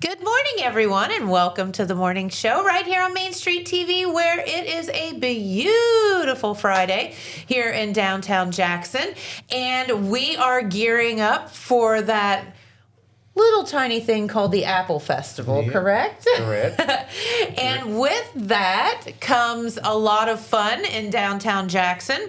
Good morning, everyone, and welcome to the morning show right here on Main Street TV, where it is a beautiful Friday here in downtown Jackson. And we are gearing up for that little tiny thing called the Apple Festival, correct? Correct. And with that comes a lot of fun in downtown Jackson.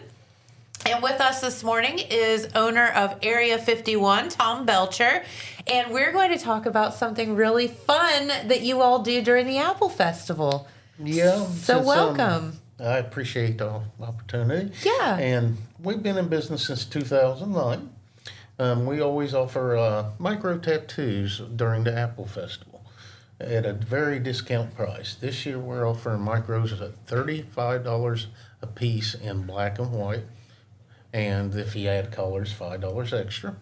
And with us this morning is owner of Area 51, Tom Belcher. And we're going to talk about something really fun that you all do during the Apple Festival. Yeah. So welcome. I appreciate the opportunity. Yeah. And we've been in business since 2009. We always offer micro tattoos during the Apple Festival at a very discount price. This year we're offering micros at $35 a piece in black and white. And if you add colors, $5 extra.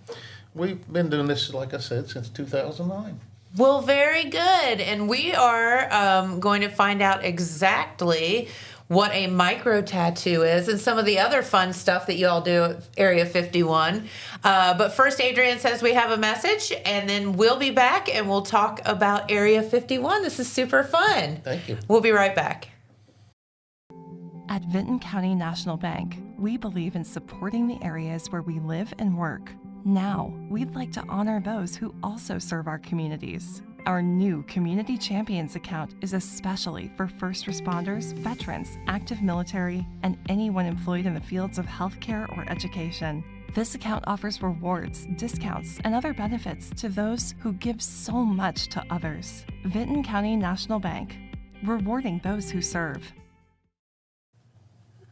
We've been doing this, like I said, since 2009. Well, very good. And we are going to find out exactly what a micro tattoo is and some of the other fun stuff that you all do at Area 51. But first, Adrian says we have a message, and then we'll be back and we'll talk about Area 51. This is super fun. Thank you. We'll be right back. At Vinton County National Bank, we believe in supporting the areas where we live and work. Now, we'd like to honor those who also serve our communities. Our new Community Champions account is especially for first responders, veterans, active military, and anyone employed in the fields of healthcare or education. This account offers rewards, discounts, and other benefits to those who give so much to others. Vinton County National Bank, rewarding those who serve.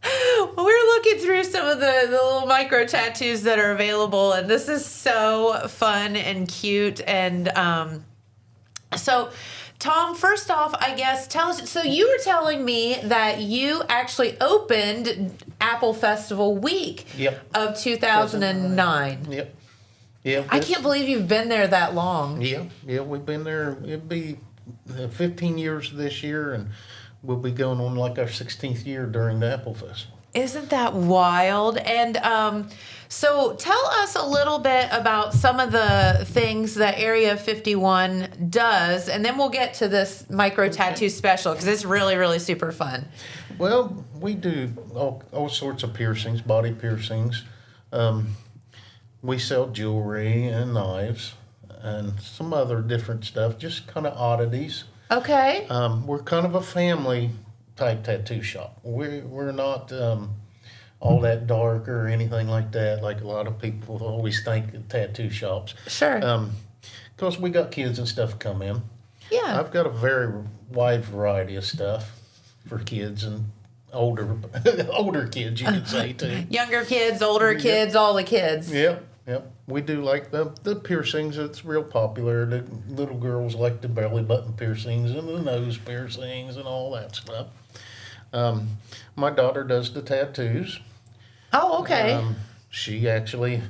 Well, we're looking through some of the little micro tattoos that are available, and this is so fun and cute. And so, Tom, first off, I guess, tell us, so you were telling me that you actually opened Apple Festival Week of 2009. Yep. Yeah. I can't believe you've been there that long. Yeah, we've been there. It'll be 15 years this year, and we'll be going on like our 16th year during the Apple Festival. Isn't that wild? And so tell us a little bit about some of the things that Area 51 does, and then we'll get to this micro tattoo special because it's really, really super fun. Well, we do all sorts of piercings, body piercings. We sell jewelry and knives and some other different stuff, just kind of oddities. Okay. We're kind of a family type tattoo shop. We're not all that dark or anything like that, like a lot of people always think of tattoo shops. Sure. Because we got kids and stuff come in. Yeah. I've got a very wide variety of stuff for kids and older kids, you could say, too. Younger kids, older kids, all the kids. Yep. We do like the piercings. It's real popular. The little girls like the belly button piercings and the nose piercings and all that stuff. My daughter does the tattoos. Oh, okay. She actually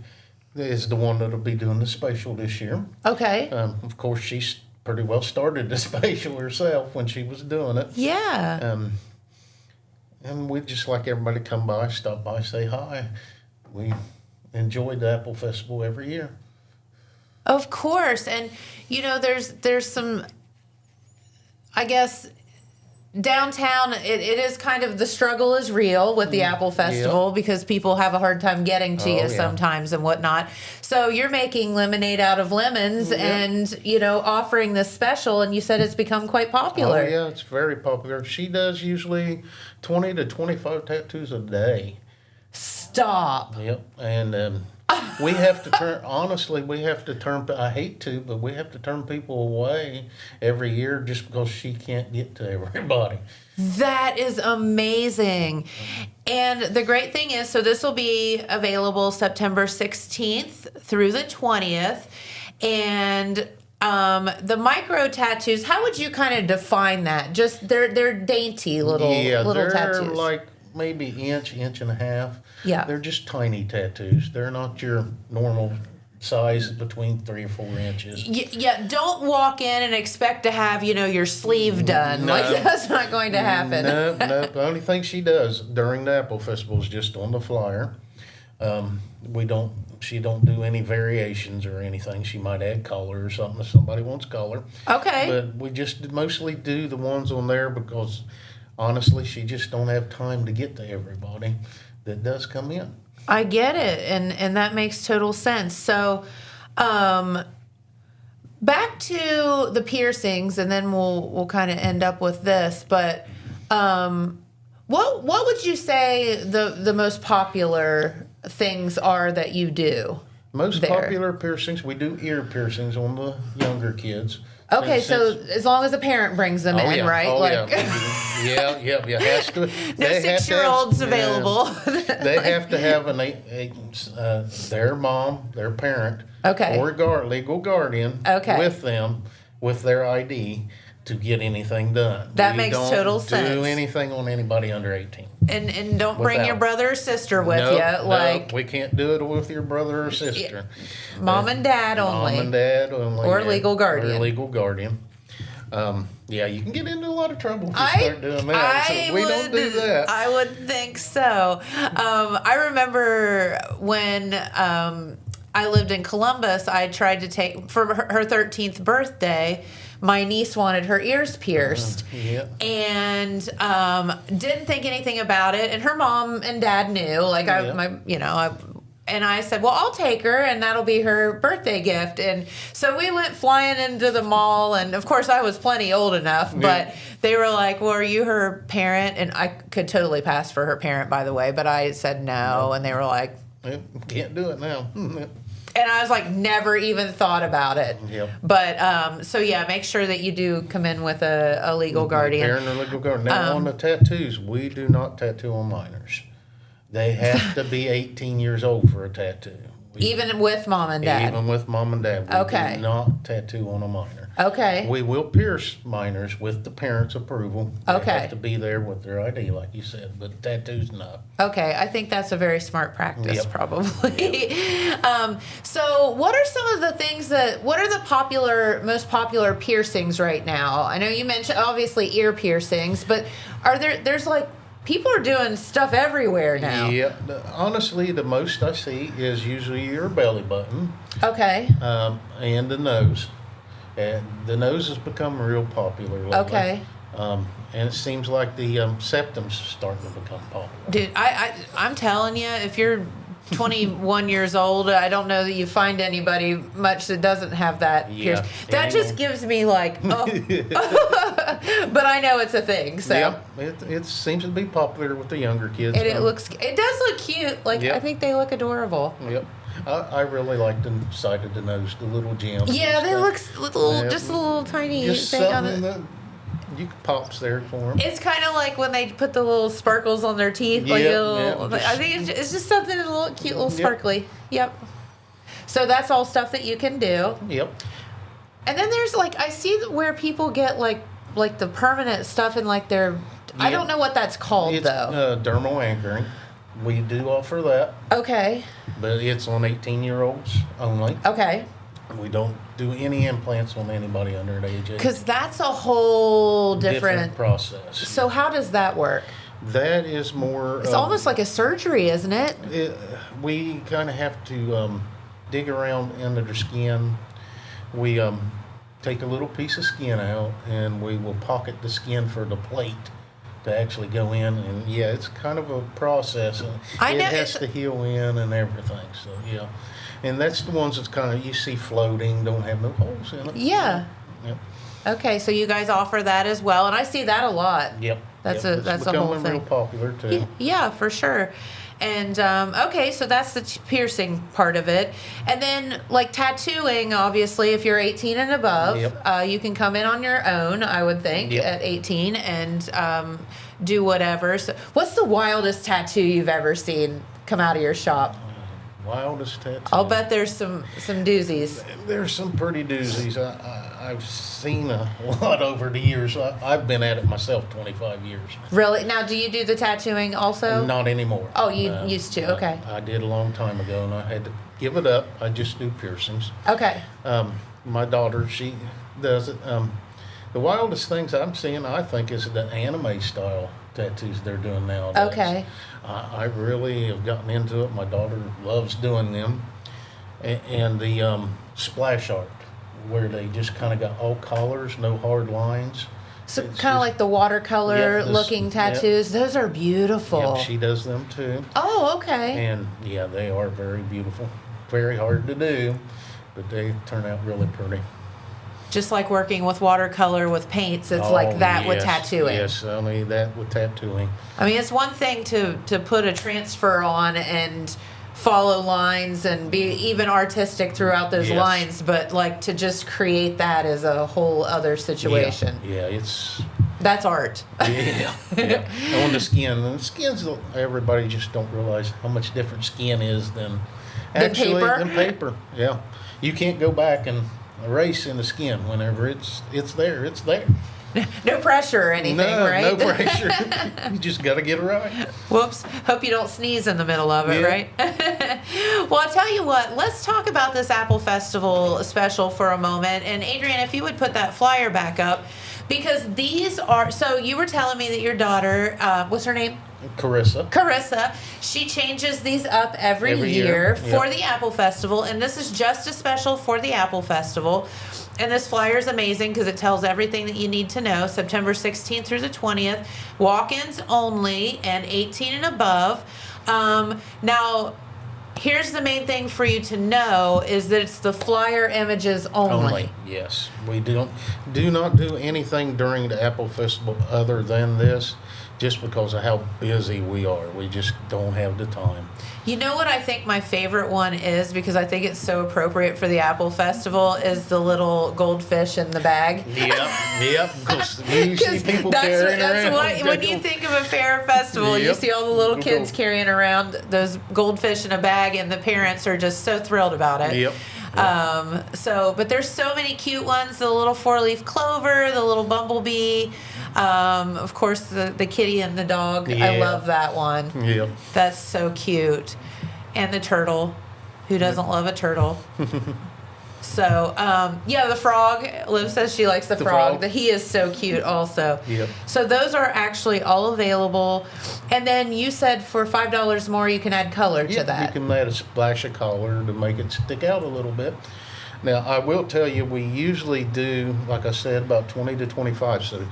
is the one that'll be doing the spatial this year. Okay. Of course, she's pretty well started the spatial herself when she was doing it. Yeah. And we just like everybody come by, stop by, say hi. We enjoy the Apple Festival every year. Of course. And, you know, there's some, I guess, downtown, it is kind of, the struggle is real with the Apple Festival because people have a hard time getting to you sometimes and whatnot. So you're making lemonade out of lemons and, you know, offering this special, and you said it's become quite popular. Oh, yeah, it's very popular. She does usually 20 to 25 tattoos a day. Stop. Yep. And we have to turn, honestly, I hate to, but we have to turn people away every year just because she can't get to everybody. That is amazing. And the great thing is, so this will be available September 16th through the 20th. And the micro tattoos, how would you kind of define that? Just they're dainty little tattoos. They're like maybe inch and a half. Yeah. They're just tiny tattoos. They're not your normal size, between 3 or 4 inches. Yeah, don't walk in and expect to have, you know, your sleeve done. No. Like, that's not going to happen. No. The only thing she does during the Apple Festival is just on the flyer. She don't do any variations or anything. She might add color or something if somebody wants color. Okay. But we just mostly do the ones on there because honestly, she just don't have time to get to everybody that does come in. I get it, and that makes total sense. So, back to the piercings, and then we'll kind of end up with this. But what would you say the most popular things are that you do? Most there? popular piercings, we do ear piercings on the younger kids. Okay, And so since- as long as a parent brings them in, yeah. right? Oh, like, yeah. yeah. Has to. no 6-year-olds available. They have to have their mom, their parent, Okay. or legal guardian with them with their ID to get anything done. That We makes don't total do sense. anything on anybody under 18. And don't bring your Without. brother or sister with No, you. Like, we can't do it with your brother or sister. mom and dad only. Mom and dad only. Or legal guardian. Or legal guardian. Yeah, you can get into a lot of trouble if you start doing that. So we don't do that. I would think so. I remember when I lived in Columbus, I tried to take, for her 13th birthday, my niece wanted her ears pierced. And didn't think anything about it. And her mom and dad knew. Like, and I said, well, I'll take her, and that'll be her birthday gift. And so we went flying into the mall, and of course I was plenty old enough, but they were like, well, are you her parent? And I could totally pass for her parent, by the way, but I said no, and they were like, can't do it now. and I was like, never even thought about it. But, so yeah, make sure that you do come in with a legal guardian. Parent or legal guardian. Now, on the tattoos, we do not tattoo on minors. They have to be 18 years old for a tattoo. Even with mom and dad? Even with mom and dad. We do not tattoo on a minor. Okay. We will pierce minors with the parents' approval. They have to be there with their ID, like you said, but tattoos, no. Okay, I think that's a very smart practice, probably. So what are some of the things what are the most popular piercings right now? I know you mentioned, obviously, ear piercings, but there's like, people are doing stuff everywhere now. Yeah, honestly, the most I see is usually your belly button. Okay. And the nose. And the nose has become real popular lately. Okay. And it seems like the septum's starting to become popular. Dude, I'm telling you, if you're 21 years old, I don't know that you find anybody much that doesn't have that pierced. That just gives me like, oh. But I know it's a thing. So. Yep, it seems to be popular with the younger kids. And it does look cute. Like, I think they look adorable. Yep. I really like the side of the nose, the little gems. Yeah, they look just a little tiny just thing on something it. that you can pops there for them. It's kind of like when they put the little sparkles on their teeth. I think it's just something a little cute, little sparkly. Yep. So that's all stuff that you can do. Yep. And then there's like, I see where people get like the permanent stuff in like their, I don't know what that's called though. Dermal anchoring. We do offer that. Okay. But it's on 18-year-olds only. Okay. We don't do any implants on anybody under the age of 18. Because that's a whole different process. So how does that work? That is more... It's almost like a surgery, isn't it? We kind of have to dig around under the skin. We take a little piece of skin out, and we will pocket the skin for the plate to actually go in, and it's kind of a process, and it has to heal in and everything. So and that's the ones that's kind of you see floating, don't have no holes in it. Yeah. Yep. Okay, so you guys offer that as well, and I see that a lot. Yep. That's it's a whole thing. becoming real popular too. Yeah, for sure. And okay, so that's the piercing part of it. And then like tattooing, obviously, if you're 18 and above, you can come in on your own, I would think, at 18 and do whatever. So what's the wildest tattoo you've ever seen come out of your shop? Wildest tattoo? I'll bet there's some doozies. There's some pretty doozies. I've seen a lot over the years. I've been at it myself 25 years. Really? Now, do you do the tattooing also? Not anymore. Oh, you used to? Okay. I did a long time ago, and I had to give it up. I just do piercings. Okay. My daughter, she does it. The wildest things I'm seeing, I think, is the anime style tattoos they're doing nowadays. Okay. I really have gotten into it. My daughter loves doing them. And the splash art, where they just kind of got all colors, no hard lines. So It's kind of just- like the watercolor Yep, this- looking yep. tattoos. Those are beautiful. Yep, she does them too. Oh, okay. And yeah, they are very beautiful. Very hard to do, but they turn out really pretty. Just like working with watercolor with paints, it's like that with yes, tattooing. Yes, I mean that with tattooing. I mean, it's one thing to put a transfer on and follow lines and be even artistic throughout those Yes. lines, but like to just create that is a whole other situation. Yeah, it's That's art. yeah, yeah. On the skin, and the skins, everybody just don't realize how much different skin is than paper? Than paper. Yeah, you can't go back and erase in the skin. Whenever it's there, it's there. No pressure or anything, No, right? no pressure. You just got to get it right. Whoops. Hope you don't sneeze in the middle of it, Yeah. right? Well, I'll tell you what, let's talk about this Apple Festival special for a moment. And Adrian, if you would put that flyer back up, because these are, so you were telling me that your daughter, what's her name? Carissa, she changes these up every year for Yep. the Apple Festival, and this is just a special for the Apple Festival. And this flyer is amazing because it tells everything that you need to know. September 16th through the 20th, walk-ins only, and 18 and above. Now, here's the main thing for you to know is that it's the flyer images only. Yes, we do not do anything during the Apple Festival other than this, just because of how busy we are. We just don't have the time. You know what I think my favorite one is, because I think it's so appropriate for the Apple Festival, is the little goldfish in the bag. Yep. Because you see people carrying around. When you think of a fair festival, you Yep. see all the little kids carrying around those goldfish in a bag, and the parents are just so thrilled about it. Yep. But there's so many cute ones. The little 4-leaf clover, the little bumblebee, of course the kitty and the dog. I Yeah. love that one. Yep. That's so cute. And the turtle. Who doesn't love a turtle? So, the frog. Liv says she likes the frog. frog. He is so cute also. Yep. So those are actually all available. And then you said for $5 more you can add color to that. You can add a splash of color to make it stick out a little bit. Now, I will tell you, we usually do, like I said, about 20 to 25. So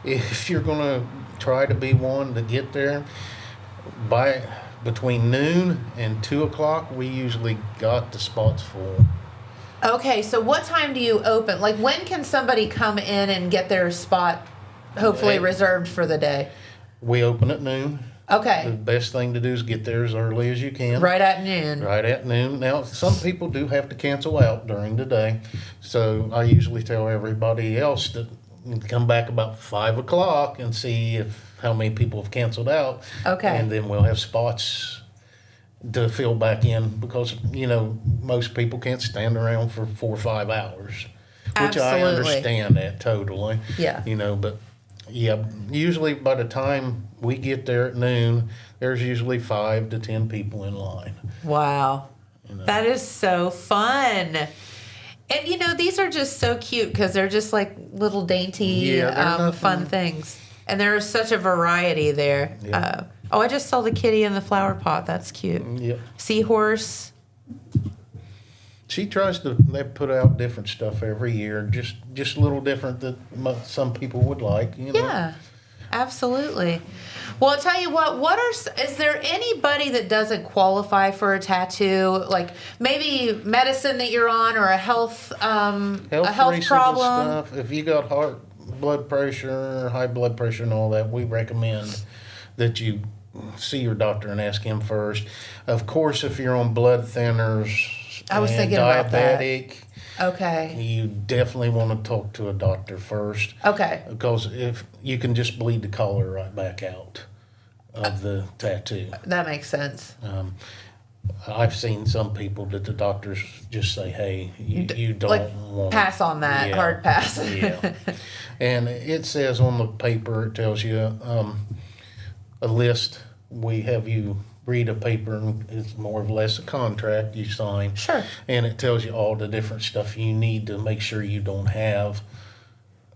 if you're going to try to be one to get there, by between noon and 2 o'clock, we usually got the spots full. Okay, so what time do you open? Like, when can somebody come in and get their spot hopefully reserved for the day? We open at noon. The Okay, best thing to do is get there as early as you can. right at noon. Right at noon. Now, some people do have to cancel out during the day. So I usually tell everybody else to come back about 5 o'clock and see how many people have canceled out. Okay. And then we'll have spots to fill back in because, most people can't stand around for 4 or 5 hours. Which I Absolutely. understand that totally. Yeah. But yeah, usually by the time we get there at noon, there's usually 5 to 10 people in line. Wow. That is so fun. And these are just so cute because they're just like little dainty, Yeah, they're nothing- fun things. And there is such a variety there. Yeah. I just saw the kitty in the flower pot. That's cute. Yep. Seahorse. She tries to. They put out different stuff every year, just a little different that some people would like. Yeah, absolutely. Well, I'll tell you what is there anybody that doesn't qualify for a tattoo? Like maybe medicine that you're on or a health reasons problem? and stuff. If you got blood pressure, high blood pressure, and all that, we recommend that you see your doctor and ask him first. Of course, if you're on blood thinners, I was and thinking about that. diabetic, Okay. you definitely want to talk to a doctor first. Okay. Because if you can just bleed the color right back out of the tattoo. That makes sense. I've seen some people that the doctors just say, "Hey, you don't Like, want pass on that. Yeah. Hard pass. Yeah, and it says on the paper, it tells you a list. We have you read a paper, and it's more or less a contract you sign. Sure. And it tells you all the different stuff you need to make sure you don't have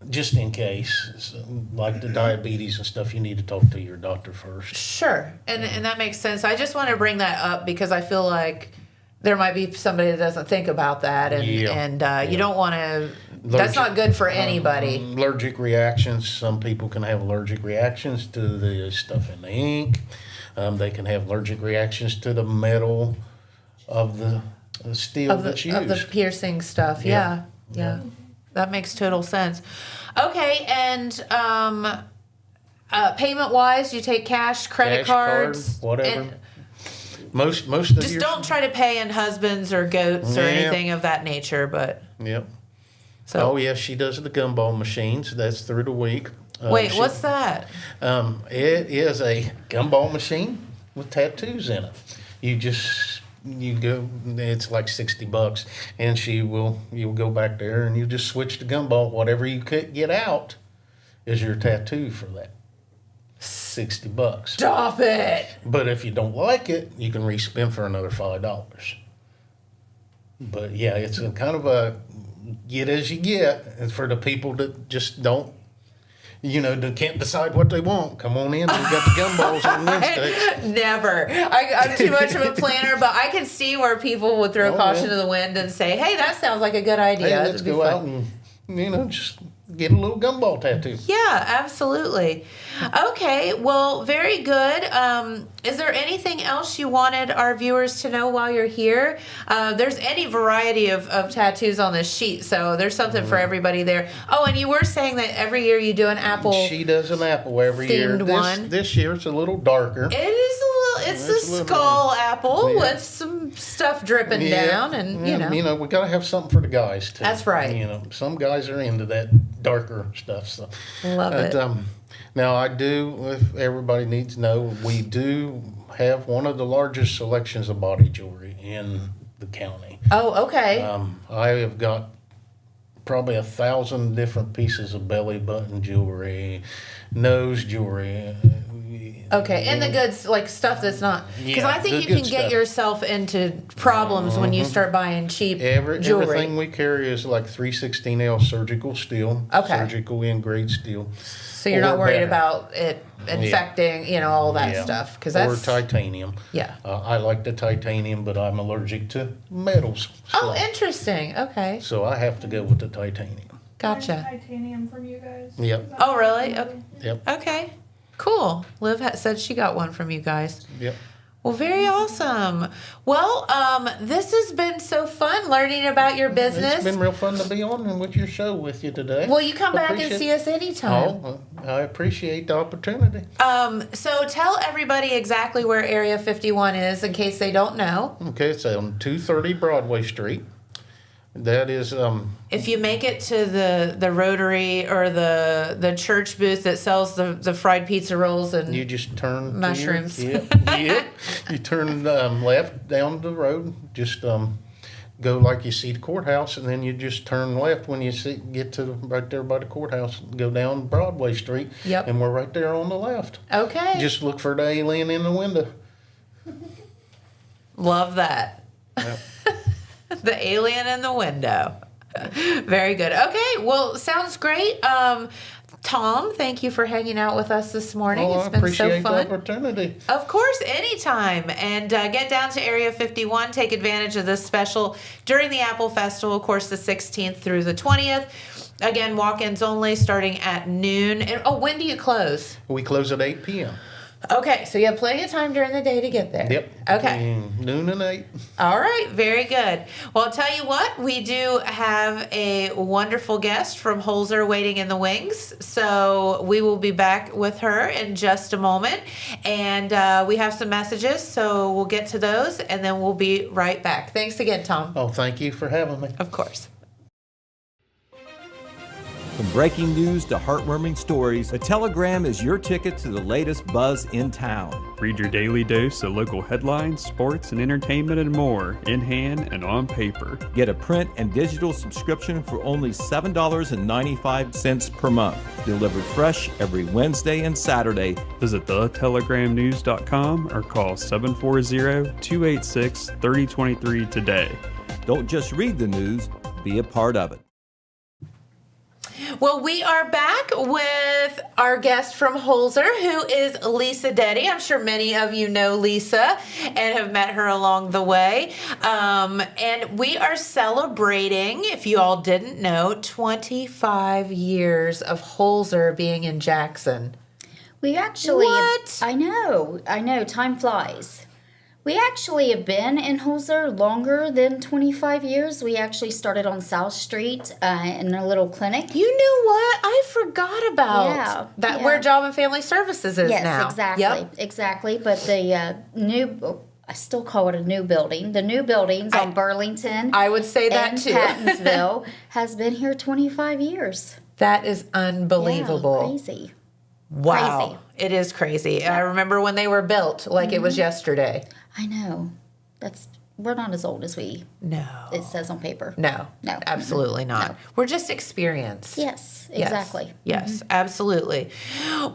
just in case, like the diabetes and stuff, you need to talk to your doctor first. Sure, and that makes sense. I just want to bring that up because I feel like there might be somebody that doesn't think about that, and you don't want to. That's not good for anybody. Allergic reactions. Some people can have allergic reactions to the stuff in the ink. They can have allergic reactions to the metal of the steel that's used. Of the piercing stuff. Yeah. That makes total sense. Okay, and payment wise, you take cash, credit cards, whatever. and most of just don't try to pay in husbands or goats or anything of that nature. But so she does the gumball machines. That's through the week. Wait, what's that? It is a gumball machine with tattoos in it. You go, it's like $60, and you'll go back there and you just switch the gumball. Whatever you could get out is your tattoo for that. $60. Stop it. But if you don't like it, you can respin for another $5. But yeah, it's a kind of a get as you get. And for the people that just don't, they can't decide what they want. Come on in. We've got the gumballs on Wednesday. Never. I'm too much of a planner, but I can see where people would throw caution to the wind and say, hey, that sounds like a good idea. Hey, let's go out and, just get a little gumball tattoo. Yeah, absolutely. Okay, well, very good. Is there anything else you wanted our viewers to know while you're here? There's any variety of tattoos on this sheet, so there's something for everybody there. Oh, and you were saying that every year you do an apple. She does an apple every year. This year it's a little darker. It is it's a skull apple with some stuff dripping down, and we gotta have something for the guys too. That's right. Some guys are into that darker stuff. So love it. Now I do. If everybody needs to know, we do have one of the largest selections of body jewelry in the county. Oh, okay. I have got probably 1,000 different pieces of belly button jewelry, nose jewelry. Okay, and the goods, like stuff that's not, because I think you can get yourself into problems when you start buying cheap jewelry. Everything we carry is like 316L surgical steel, surgical in-grade steel. So you're not worried about it infecting, all that stuff. Or titanium. Yeah. I like the titanium, but I'm allergic to metals. So, interesting. Okay. So I have to go with the titanium. Gotcha. Titanium from you guys. Yep. Oh, really? Okay. Yep. Okay. Cool. Liv said she got one from you guys. Yep. Well, very awesome. Well, this has been so fun learning about your business. It's been real fun to be on with your show with you today. Well, you come back and see us anytime. Oh, I appreciate the opportunity. So tell everybody exactly where Area 51 is in case they don't know. Okay, it's on 230 Broadway Street. That is if you make it to the Rotary or the church booth that sells the fried pizza rolls and you just turn mushrooms. You turn left down the road. Just go like you see the courthouse, and then you just turn left when you get to right there by the courthouse. Go down Broadway Street. Yep. And we're right there on the left. Okay. Just look for the alien in the window. Love that. Yep. The alien in the window. Very good. Okay, well, sounds great. Tom, thank you for hanging out with us this morning. It's been so fun. I appreciate the opportunity. Of course, anytime. And get down to Area 51. Take advantage of this special during the Apple Festival, of course, the 16th through the 20th. Again, walk-ins only starting at noon. And, when do you close? We close at 8 p.m. Okay, so you have plenty of time during the day to get there. Yep. Okay. Noon and 8. All right, very good. Well, I'll tell you what, we do have a wonderful guest from Holzer waiting in the wings. So we will be back with her in just a moment. And we have some messages, so we'll get to those, and then we'll be right back. Thanks again, Tom. Oh, thank you for having me. Of course. From breaking news to heartwarming stories, the Telegram is your ticket to the latest buzz in town. Read your daily dose of local headlines, sports, and entertainment and more, in hand and on paper. Get a print and digital subscription for only $7.95 per month. Delivered fresh every Wednesday and Saturday. Visit thetelegramnews.com or call 740-286-3023 today. Don't just read the news, be a part of it. Well, we are back with our guest from Holzer, who is Lisa Detty. I'm sure many of you know Lisa and have met her along the way. And we are celebrating, if you all didn't know, 25 years of Holzer being in Jackson. We actually, What? I know, time flies. We actually have been in Holzer longer than 25 years. We actually started on South Street in a little clinic. You know what? I forgot about Yeah. where Job and Family Services is Yes, now. exactly, Yep. exactly. But the I still call it a new building. The new buildings on Burlington I would say that and too. Pattonsville has been here 25 years. That is unbelievable. Yeah, crazy. Wow. Crazy. It is crazy. I remember when they were built like it was yesterday. I know. We're not as old as it says on paper. No, absolutely not. No. We're just experienced. Yes, Yes. exactly. Yes, absolutely.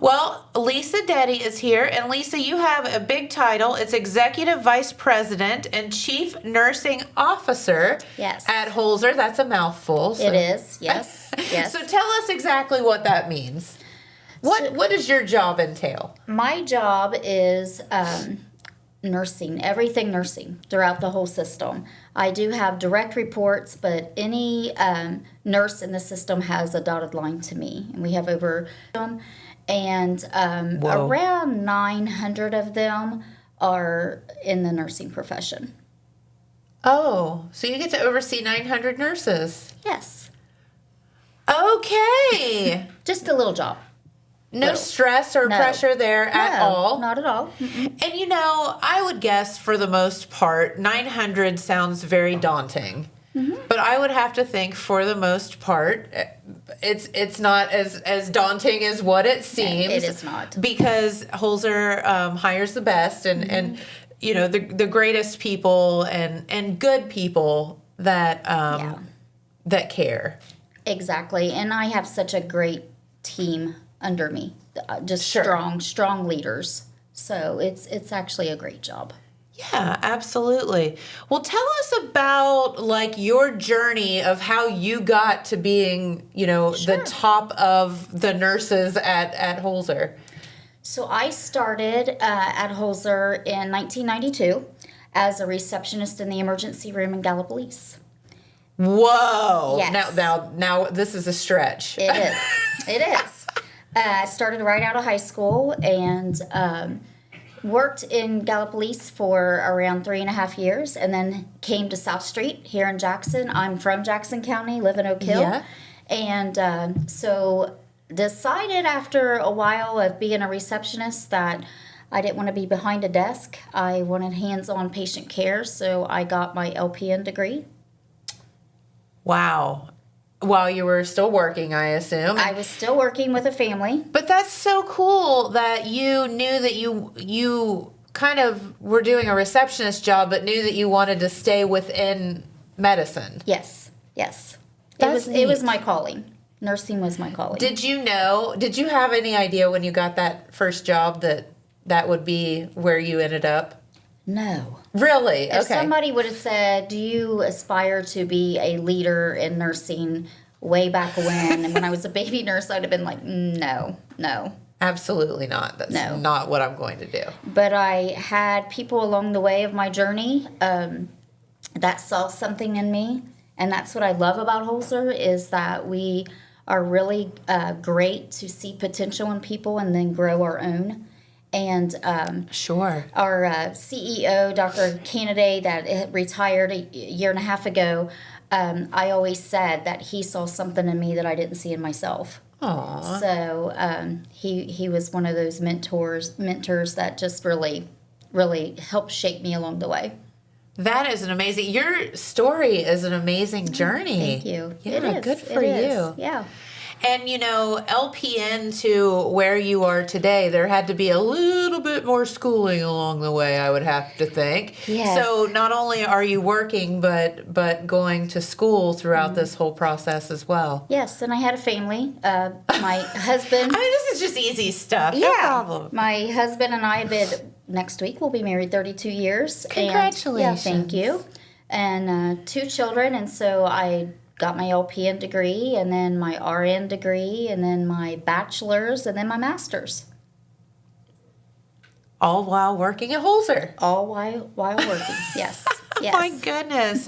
Well, Lisa Detty is here, and Lisa, you have a big title. It's Executive Vice President and Chief Nursing Officer Yes. at Holzer. That's a mouthful. It is, yes, yes. So tell us exactly what that means. What does your job entail? My job is nursing, everything nursing throughout the whole system. I do have direct reports, but any nurse in the system has a dotted line to me. And we have over and Whoa. around 900 of them are in the nursing profession. Oh, so you get to oversee 900 nurses. Yes, Okay. just a little job. No Little. stress or No. pressure there at No, all. not at all. And you know, I would guess for the most part, 900 sounds very daunting. But I would have to think for the most part, it's not as daunting as what it seems. it is not. Because Holzer hires the best and you know the greatest people and good people that that care. Exactly. And I have such a great team under me, just Sure. strong leaders. So it's actually a great job. Yeah, absolutely. Well, tell us about like your journey of how you got to being, you know, the top of the nurses at Holzer. So I started at Holzer in 1992 as a receptionist in the emergency room in Gallipolis. Whoa! Yes. Now this is a stretch. It is. It is. I started right out of high school and worked in Gallipolis for around 3.5 years, and then came to South Street here in Jackson. I'm from Jackson County, live in Oak Hill. Yeah. And so decided after a while of being a receptionist that I didn't want to be behind a desk. I wanted hands-on patient care, so I got my LPN degree. Wow. While you were still working, I assume. I was still working with a family. But that's so cool that you knew that you kind of were doing a receptionist job, but knew that you wanted to stay within medicine. Yes, yes. That's It was neat. my calling. Nursing was my calling. Did you have any idea when you got that first job that would be where you ended up? No. Really? If Okay. somebody would have said, "Do you aspire to be a leader in nursing?" way back when, and when I was a baby nurse, I'd have been like, no. Absolutely not. That's No. not what I'm going to do. But I had people along the way of my journey that saw something in me, and that's what I love about Holzer is that we are really great to see potential in people and then grow our own. And Sure. our CEO, Dr. Kennedy, that had retired a year and a half ago, I always said that he saw something in me that I didn't see in myself. Aw. So he was one of those mentors that just really helped shape me along the way. That is an amazing. Your story is an amazing journey. Thank you. Yeah, It is. good for It is. you. Yeah. And you know, LPN to where you are today, there had to be a little bit more schooling along the way, I would have to think. Yes. So not only are you working, but going to school throughout this whole process as well. Yes, and I had a family. My husband. I mean, this is just easy stuff. No problem. My husband and I have been, next week, we'll be married 32 years. Congratulations. And, yeah, thank you. And 2 children, and so I got my LPN degree, and then my RN degree, and then my bachelor's, and then my master's. All while working at Holzer. All while working. Yes. Yes. My goodness.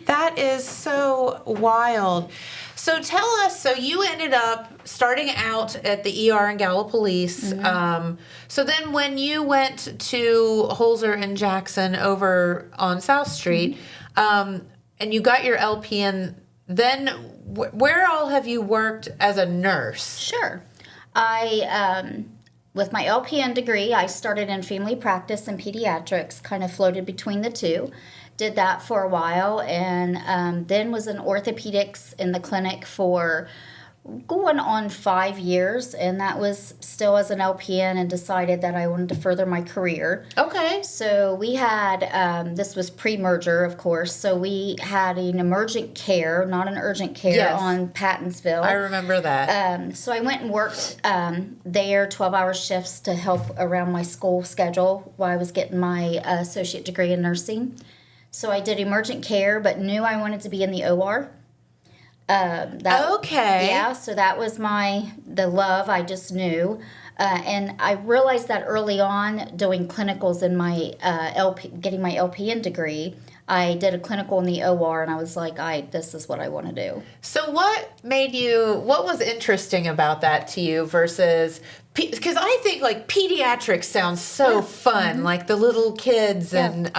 That is so wild. So tell us, so you ended up starting out at the ER in Gallipolis. So then when you went to Holzer and Jackson over on South Street, and you got your LPN, then where all have you worked as a nurse? Sure. With my LPN degree, I started in family practice and pediatrics, kind of floated between the two. Did that for a while, and then was in orthopedics in the clinic for going on 5 years, and that was still as an LPN, and decided that I wanted to further my career. Okay. So we had, this was pre-merger, of course, so we had an emergent care, not an urgent care, Yes. on Pattonsville. I remember that. So I went and worked there 12-hour shifts to help around my school schedule while I was getting my associate degree in nursing. So I did emergent care, but knew I wanted to be in the OR. Okay. Yeah, so that was the love, I just knew. And I realized that early on doing clinicals in my getting my LPN degree, I did a clinical in the OR, and I was like, this is what I want to do. So what was interesting about that to you versus, because I think like pediatrics sounds so fun, like the little kids and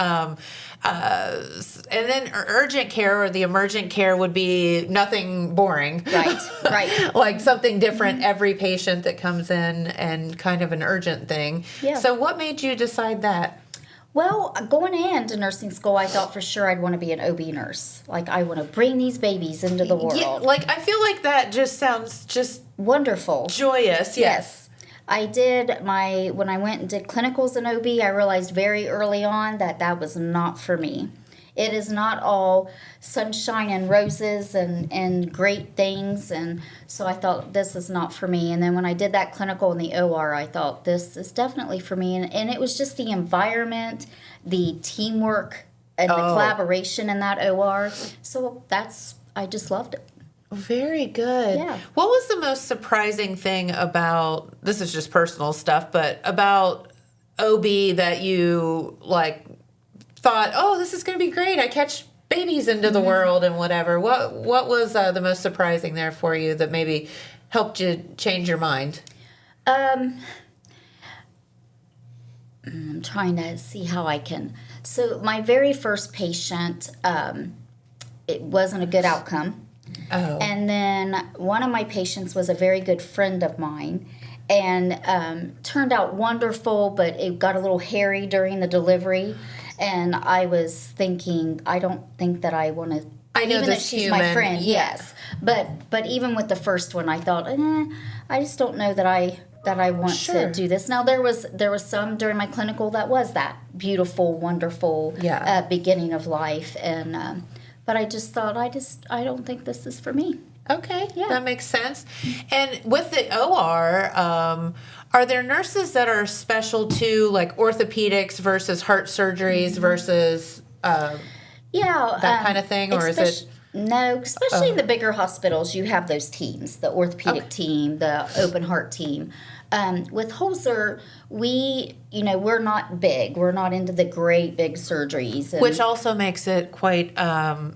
then urgent care or the emergent care would be nothing boring. Right. Like something different every patient that comes in and kind of an urgent thing. Yeah. So what made you decide that? Well, going into nursing school, I thought for sure I'd want to be an OB nurse. Like, I want to bring these babies into the world. Yeah, like I feel like that just sounds just Wonderful. joyous. Yes. I did when I went and did clinicals in OB, I realized very early on that was not for me. It is not all sunshine and roses and great things, and so I thought this is not for me. And then when I did that clinical in the OR, I thought this is definitely for me. And it was just the environment, the teamwork, and the collaboration in that OR. So I just loved it. Very good. Yeah. What was the most surprising thing about, this is just personal stuff, but about OB that you like thought, oh, this is going to be great. I catch babies into the world and whatever. What was the most surprising there for you that maybe helped you change your mind? I'm trying to see how I can. So my very first patient, it wasn't a good outcome. Oh. And then one of my patients was a very good friend of mine, and turned out wonderful, but it got a little hairy during the delivery. And I was thinking, I don't think that I want to. I know even this though she's human, my friend, yeah. yes. But even with the first one, I thought, I just don't know that I want Sure. to do this. Now there was some during my clinical that was that beautiful, wonderful Yeah. beginning of life, and but I just thought I don't think this is for me. Okay, Yeah. that makes sense. And with the OR, are there nurses that are special to like orthopedics versus heart surgeries versus that kind of thing, or is it? No, especially in the bigger hospitals, you have those teams, the orthopedic team, the open heart team. With Holzer, we're not big. We're not into the great big surgeries. And Which also makes it quite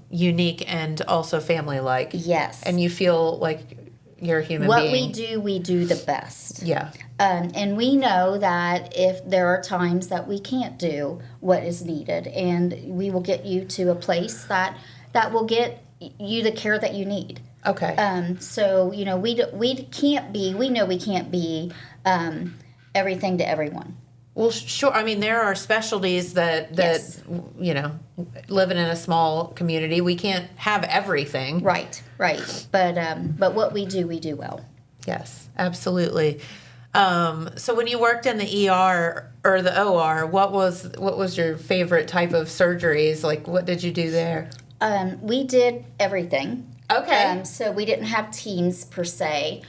unique and also family-like. yes. And you feel like you're a human what being. we do the best. Yeah. And we know that if there are times that we can't do what is needed, and we will get you to a place that will get you the care that you need. Okay. So we know we can't be everything to everyone. Well, sure. I mean, there are specialties that Yes. living in a small community, we can't have everything. Right. But what we do well. Yes, absolutely. So when you worked in the ER or the OR, what was your favorite type of surgeries? Like, what did you do there? We did everything. Okay. So we didn't have teams per se.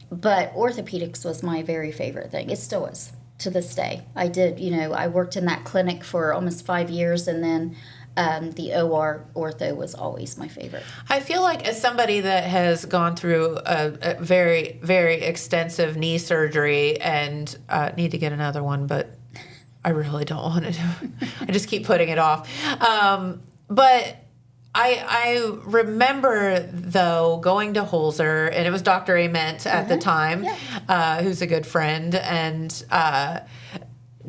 But orthopedics was my very favorite thing. It still is to this day. I worked in that clinic for almost 5 years, and then the OR ortho was always my favorite. I feel like as somebody that has gone through a very, very extensive knee surgery and need to get another one, but I really don't want to do it. I just keep putting it off. But I remember, though, going to Holzer, and it was Dr. Ament at the time, who's a good friend, and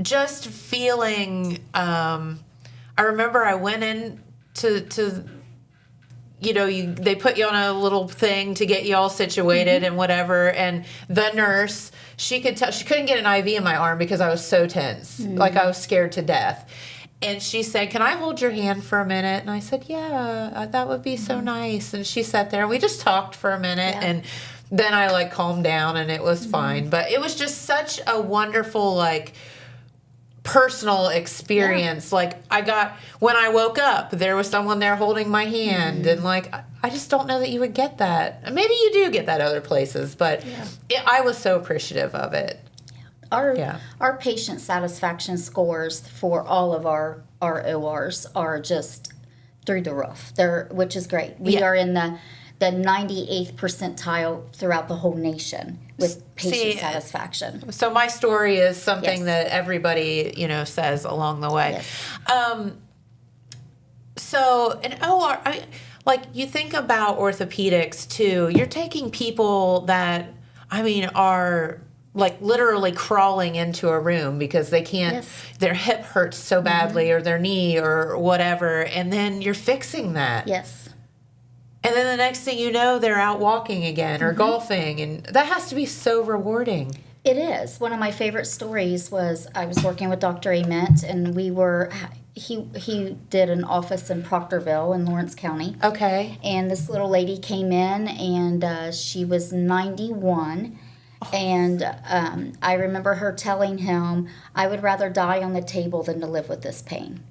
just feeling, I remember I went in to they put you on a little thing to get you all situated and whatever, and the nurse, she could tell, she couldn't get an IV in my arm because I was so tense, like I was scared to death. And she said, "Can I hold your hand for a minute?" And I said, "Yeah, that would be so nice." And she sat there and we just talked for a minute, and then I like calmed down and it was fine. But it was just such a wonderful, like, personal experience. Like, when I woke up, there was someone there holding my hand, and like, I just don't know that you would get that. Maybe you do get that other places, but I was so appreciative of it. Our patient satisfaction scores for all of our ORs are just through the roof. Which is great. We are in the 98th percentile throughout the whole nation with patient satisfaction. So my story is something that everybody, says along the way. Yes. So an OR, like, you think about orthopedics too. You're taking people that, are like literally crawling into a room because they can't, their hip hurts so badly or their knee or whatever, and then you're fixing that. Yes. And then the next thing you know, they're out walking again or golfing, and that has to be so rewarding. It is. One of my favorite stories was I was working with Dr. Ament, and he did an office in Proctorville in Lawrence County. Okay. And this little lady came in, and she was 91. And I remember her telling him, "I would rather die on the table than to live with this pain."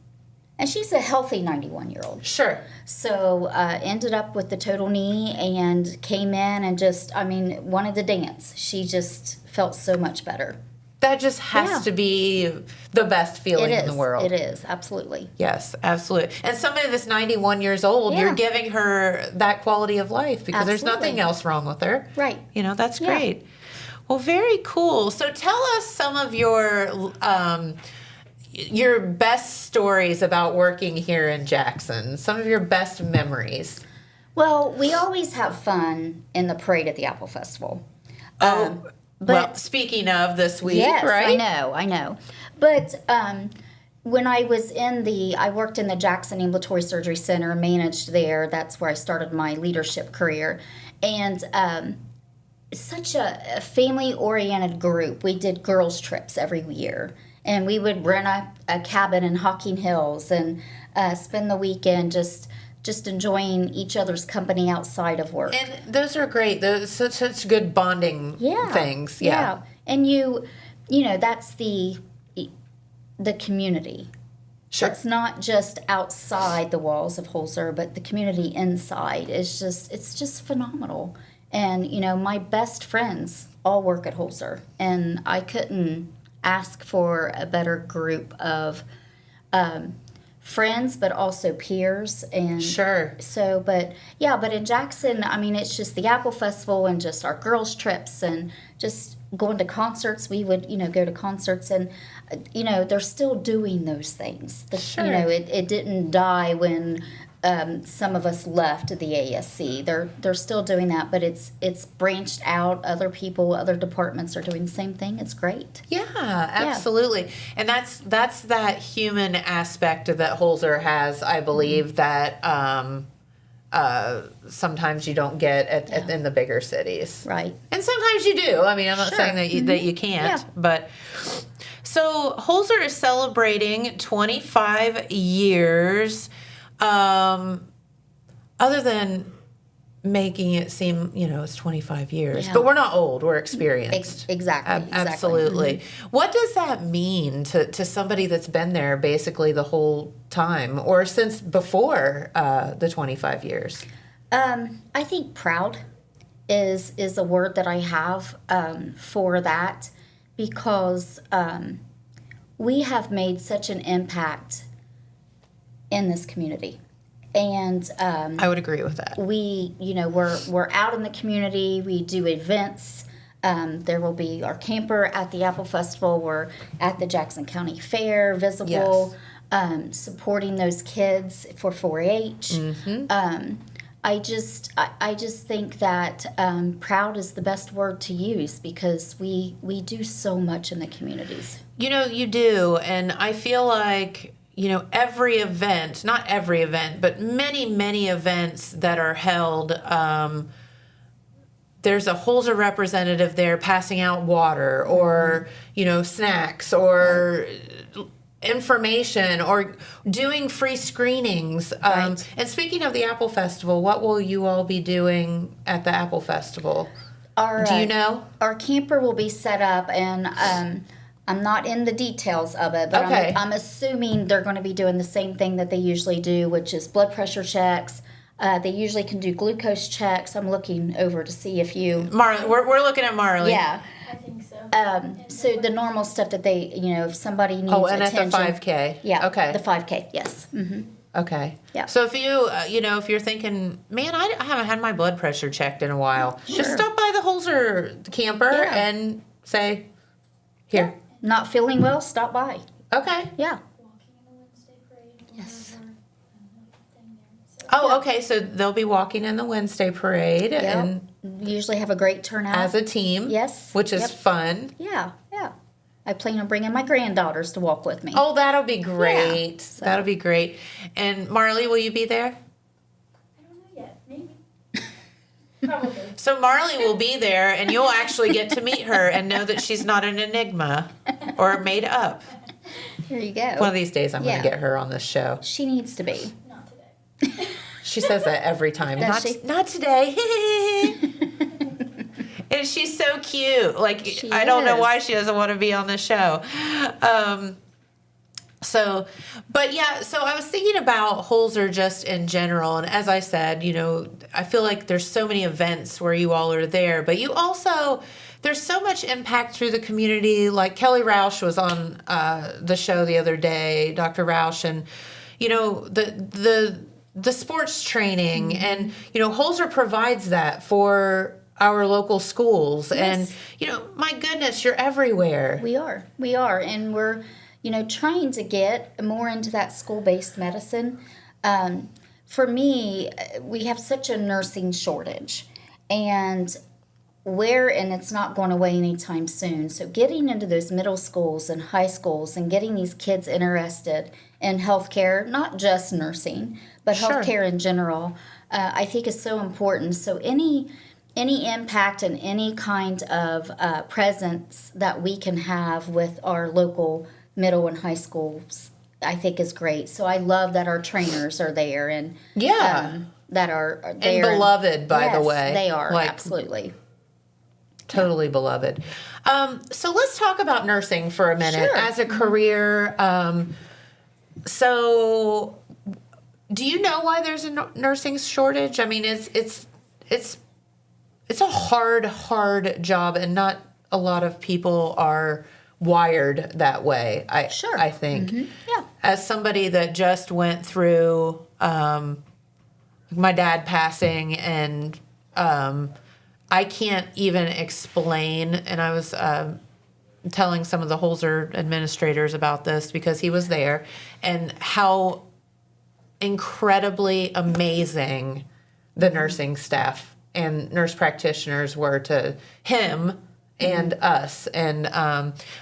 And she's a healthy 91-year-old. Sure. So ended up with the total knee and came in and just, wanted to dance. She just felt so much better. That just has to be the best feeling in the world. It is, absolutely. Yes, absolutely. And somebody that's 91 years old, you're giving her that quality of life because there's nothing else wrong with her. Right. That's great. Well, very cool. So tell us some of your best stories about working here in Jackson, some of your best memories. Well, we always have fun in the parade at the Apple Festival. But speaking of this week, yes, right? I know. But when I was I worked in the Jackson Ambulatory Surgery Center, managed there. That's where I started my leadership career. And such a family-oriented group. We did girls' trips every year. And we would rent a cabin in Hocking Hills and spend the weekend just enjoying each other's company outside of work. And those are great. Those such good bonding things. Yeah. And you that's the community. Sure. It's not just outside the walls of Holzer, but the community inside it's just phenomenal. And my best friends all work at Holzer, and I couldn't ask for a better group of friends, but also peers. And so, but in Jackson, it's just the Apple Festival and just our girls' trips and just going to concerts. We would, go to concerts, and they're still doing those things. It didn't die when some of us left the ASC. They're still doing that, but it's branched out. Other people, other departments are doing the same thing. It's great. Yeah, absolutely. And that's that human aspect that Holzer has, I believe, that sometimes you don't get in the bigger cities. Right. And sometimes you do. I'm not saying that you can't, but so Holzer is celebrating 25 years. Other than making it seem, it's 25 years, but we're not old, we're experienced. Exactly. Absolutely. Mm-hmm. What does that mean to somebody that's been there basically the whole time or since before the 25 years? I think proud is a word that I have for that, because we have made such an impact in this community. And I would agree with that. we're out in the community. We do events. There will be our camper at the Apple Festival. We're at the Jackson County Fair, visible, supporting those kids for 4-H. I just think that proud is the best word to use, because we do so much in the communities. You do, and I feel like every event, not every event, but many events that are held, there's a Holzer representative there passing out water or, snacks or information or doing free screenings. Right. And speaking of the Apple Festival, what will you all be doing at the Apple Festival? Do you know? Our camper will be set up, and I'm not in the details of it, but Okay. I'm assuming they're going to be doing the same thing that they usually do, which is blood pressure checks. They usually can do glucose checks. I'm looking over to see if you... Marley, we're looking at Marley. Yeah. I think so. So the normal stuff that they, if somebody needs Oh, and attention. at the 5K. Yeah. Okay. The 5K, yes. Okay. Yeah. So if you, if you're thinking, man, I haven't had my blood pressure checked in a while, just stop by the Holzer camper Yeah. and say, here. Not feeling well, stop by. Okay. Yeah. Walking in the Wednesday parade. Yes. Thing there. So Oh, okay. So they'll be walking in the Wednesday parade and We usually have a great turnout. as a team. Yes. Which is Yep. fun. Yeah. I plan on bringing my granddaughters to walk with me. Oh, that'll be great. Yeah, so- That'll be great. And Marley, will you be there? I don't know yet. Maybe. Probably. So Marley will be there, and you'll actually get to meet her and know that she's not an enigma or made up. Here you go. One of these days, I'm going Yeah. to get her on this show. She needs to be. Not today. She says that every time. Does she? Not today. And she's so cute. Like, She I don't know is. why she doesn't want to be on the show. So I was thinking about Holzer just in general. And as I said, I feel like there's so many events where you all are there, but you also, there's so much impact through the community. Like Kelly Roush was on the show the other day, Dr. Roush, and, the sports training and, Holzer provides that for our local schools. Yes. And, my goodness, you're everywhere. We are. And we're, trying to get more into that school-based medicine. For me, we have such a nursing shortage. And it's not going away anytime soon. So getting into those middle schools and high schools and getting these kids interested in healthcare, not just nursing, but Sure. healthcare in general, I think is so important. So any impact and any kind of presence that we can have with our local middle and high schools, I think is great. So I love that our trainers are there and Yeah. that are And there. beloved, by the Yes, way. they are, Like, absolutely. totally beloved. So let's talk about nursing for a minute Sure. as a career. So do you know why there's a nursing shortage? I mean, it's a hard job, and not a lot of people are wired that way. Sure. I think. Yeah. As somebody that just went through my dad passing, and I can't even explain, and I was telling some of the Holzer administrators about this because he was there, and how incredibly amazing the nursing staff and nurse practitioners were to him and us. And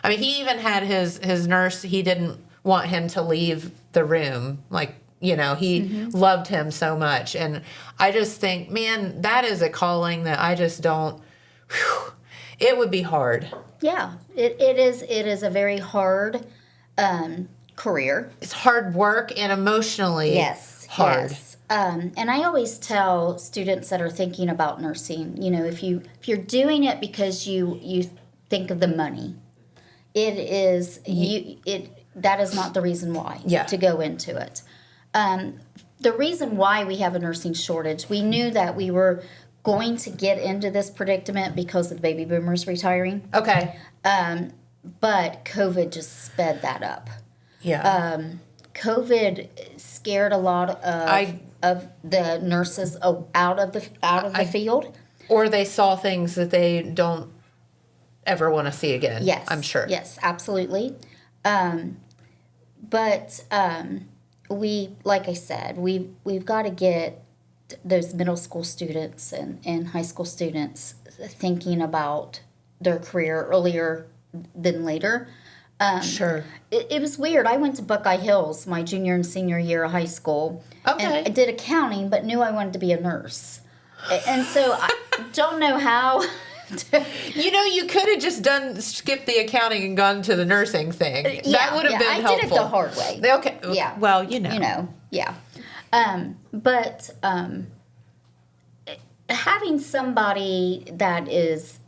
he even had his nurse, he didn't want him to leave the room. Like, he loved him so much. And I just think, man, that is a calling that I just don't, it would be hard. Yeah, it is a very hard career. It's hard work and emotionally hard. Yes. And I always tell students that are thinking about nursing, if you're doing it because you think of the money, that is not the reason why to go into it. The reason why we have a nursing shortage, we knew that we were going to get into this predicament because of the baby boomers retiring. Okay. But COVID just sped that up. Yeah. COVID scared a lot of the nurses out of the field. Or they saw things that they don't ever want to see again. Yes, I'm sure. Yes, absolutely. But like I said, we've got to get those middle school students and high school students thinking about their career earlier than later. Sure. It was weird. I went to Buckeye Hills my junior and senior year of high school. Okay. And I did accounting, but knew I wanted to be a nurse. And so I don't know how. You could have just skipped the accounting and gone to the nursing thing. That would have been helpful. I did it the hard way. Okay. Yeah. Well, yeah. But having somebody that is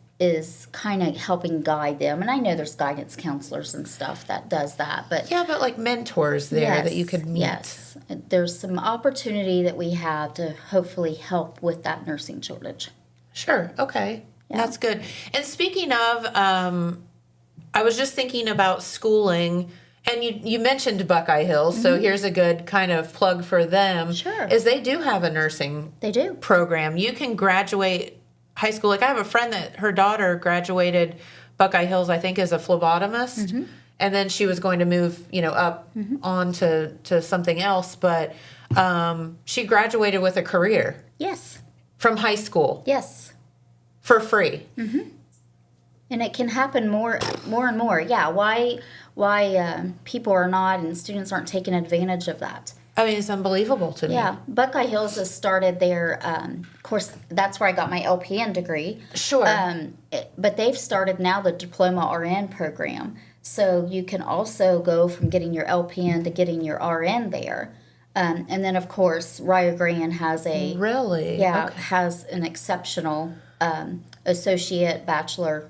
kind of helping guide them, and I know there's guidance counselors and stuff that does that, but Yeah, but like mentors there that you could meet. Yes, there's some opportunity that we have to hopefully help with that nursing shortage. Sure. Okay. Yeah. That's good. And speaking of, I was just thinking about schooling, and you mentioned Buckeye Hills, so here's a good kind of plug for them. Sure. Is they do have a nursing They do. program. You can graduate high school. Like I have a friend that her daughter graduated Buckeye Hills, I think, as a phlebotomist, and then she was going to move, up on to something else. But she graduated with a career Yes. from high school Yes. for free. And it can happen more and more. Yeah. Why people are not and students aren't taking advantage of that. I mean, it's unbelievable to me. Yeah, Buckeye Hills has started their, of course, that's where I got my LPN degree. Sure. But they've started now the Diploma RN program. So you can also go from getting your LPN to getting your RN there. And then, of course, Rio Grande has Really? Yeah, Okay. has an exceptional associate, bachelor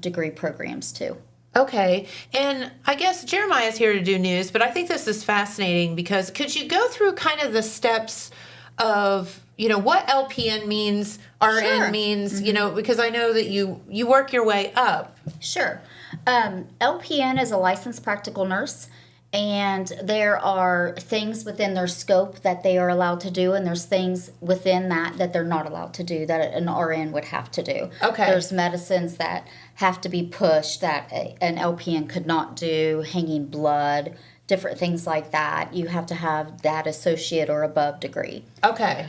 degree programs too. Okay. And I guess Jeremiah's here to do news, but I think this is fascinating because could you go through kind of the steps of, what LPN means, RN Sure. means, because I know that you work your way up. Sure. LPN is a licensed practical nurse, and there are things within their scope that they are allowed to do, and there's things within that they're not allowed to do that an RN would have to do. Okay. There's medicines that have to be pushed that an LPN could not do, hanging blood, different things like that. You have to have that associate or above degree. Okay.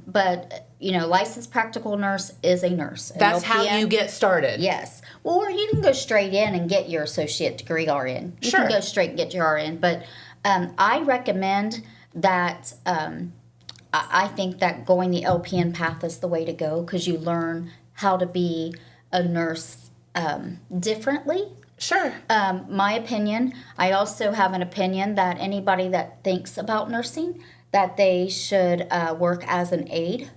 But, licensed practical nurse is a nurse. An That's how LPN you get started. Yes. Or you can go straight in and get your associate degree RN. You Sure. can go straight and get your RN. But I recommend that, I think that going the LPN path is the way to go because you learn how to be a nurse differently. Sure. My opinion, I also have an opinion that anybody that thinks about nursing, that they should work as an aide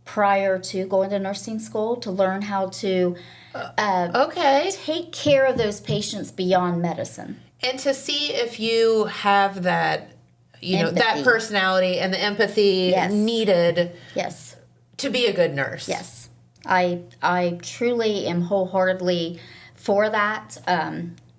prior to going to nursing school to learn how to Okay. take care of those patients beyond medicine. And to see if you have that, that Empathy. personality and the empathy Yes. needed Yes, to be a good nurse. yes. I truly am wholeheartedly for that,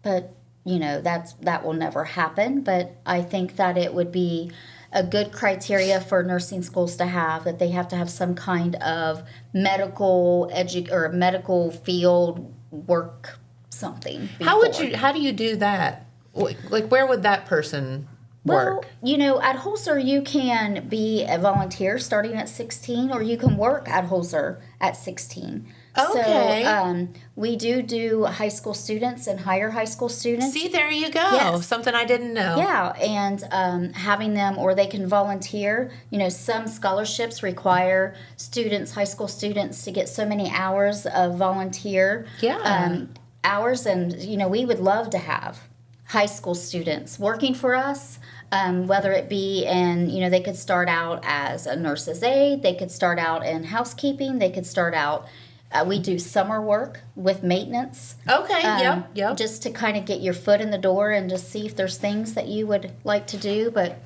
but that will never happen. But I think that it would be a good criteria for nursing schools to have, that they have to have some kind of medical or medical field work something. How before. do you do that? Like where would that person work? Well, at Holzer, you can be a volunteer starting at 16, or you can work at Holzer at 16. Okay. So we do high school students and higher high school students. See, there you go. Yes. Something I didn't know. Yeah, and having them, or they can volunteer. Some scholarships require high school students, to get so many hours of volunteer hours, and we would love to have high school students working for us. Whether it be they could start out as a nurse's aide, they could start out in housekeeping, they could start out. We do summer work with maintenance. Okay. Yep. Just to kind of get your foot in the door and just see if there's things that you would like to do. But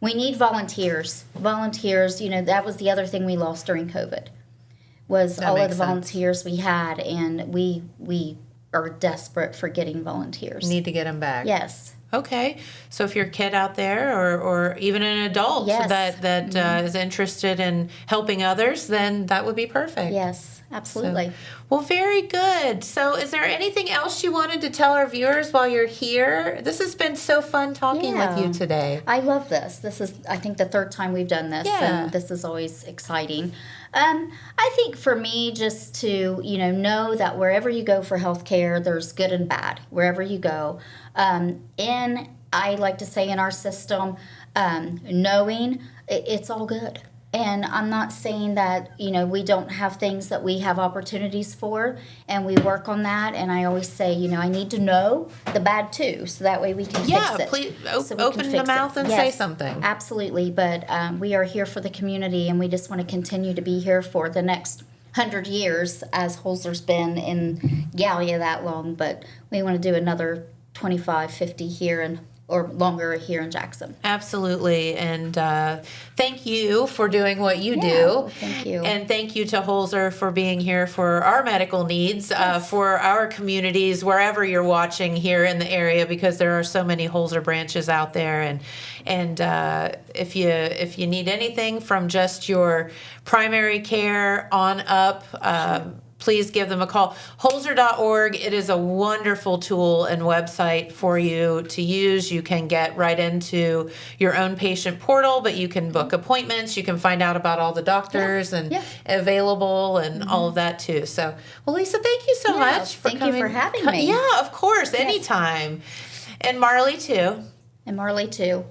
we need volunteers. Volunteers, that was the other thing we lost during COVID, was That all of makes the volunteers we had, and we are desperate for getting volunteers. Need to get them back. Yes. Okay. So if you're a kid out there or even an adult Yes. that is interested in helping others, then that would be perfect. Yes, absolutely. So, well, very good. So is there anything else you wanted to tell our viewers while you're here? This has been so fun talking with you today. I love this. This is, I think, the third time we've done this, Yeah. and this is always exciting. I think for me, just to know that wherever you go for healthcare, there's good and bad wherever you go. I like to say in our system, knowing it's all good. And I'm not saying that, we don't have things that we have opportunities for, and we work on that. And I always say, I need to know the bad too, so that way we can fix it. Please So we can open the fix it. mouth and say something. Absolutely. But we are here for the community, and we just want to continue to be here for the next 100 years, as Holzer's been in Gallia that long. But we want to do another 25, 50 here or longer here in Jackson. Absolutely. And thank you for doing what you Yeah, do. well, thank you. And thank you to Holzer for being here for our medical needs, for our communities, wherever you're watching here in the area, because there are so many Holzer branches out there. And if you need anything from just your primary care on up, please give them a call. Holzer.org, it is a wonderful tool and website for you to use. You can get right into your own patient portal, but you can book appointments. You can find out about all the doctors and available and all of that too. So, well, Lisa, thank you so much for thank coming. you for having me. Yeah, of course, anytime. And Marley too. And Marley too,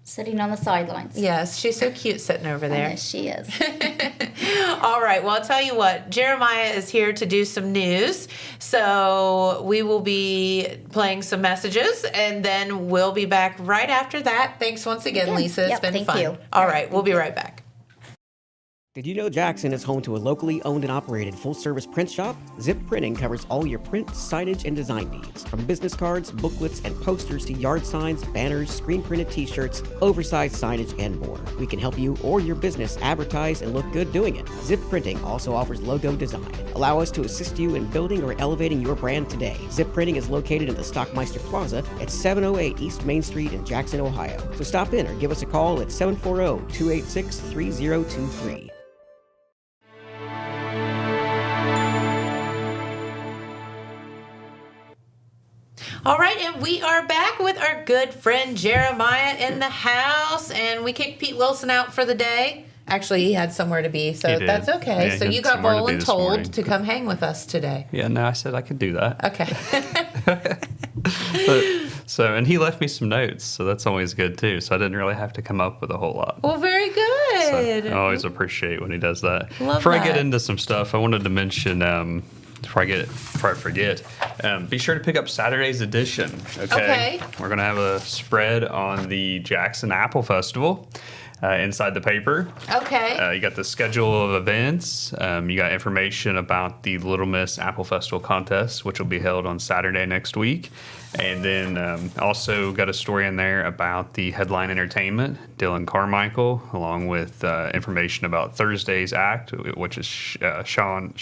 sitting on the sidelines. Yes, she's so cute sitting over there. Yes, she is. All right. Well, I'll tell you what. Jeremiah is here to do some news. So we will be playing some messages, and then we'll be back right after that. Thanks once again, Lisa. It's Yep, been thank fun. you. All right. We'll be right back. Did you know Jackson is home to a locally owned and operated full-service print shop? Zip Printing covers all your print, signage, and design needs. From business cards, booklets, and posters to yard signs, banners, screen-printed t-shirts, oversized signage, and more. We can help you or your business advertise and look good doing it. Zip Printing also offers logo design. Allow us to assist you in building or elevating your brand today. Zip Printing is located in the Stockmeister Plaza at 708 East Main Street in Jackson, Ohio. So stop in or give us a call at 740-286-3023. All right, and we are back with our good friend Jeremiah in the house, and we kicked Pete Wilson out for the day. Actually, he had somewhere to be, so He did. that's okay. Yeah, So he you had got somewhere to be this voluntold morning. to come hang with us today. Yeah, no, I said I could do that. Okay. And he left me some notes, so that's always good too. So I didn't really have to come up with a whole lot. Well, very So good. I always appreciate when he does that. Love Before I that. get into some stuff, I wanted to mention before I forget, be sure to pick up Saturday's edition. Okay. We're gonna have a spread on the Jackson Apple Festival. Inside the paper. Okay. You got the schedule of events. You got information about the Little Miss Apple Festival contest, which will be held on Saturday next week. And then also got a story in there about the headline entertainment, Dylan Carmichael, along with information about Thursday's act, which is Shane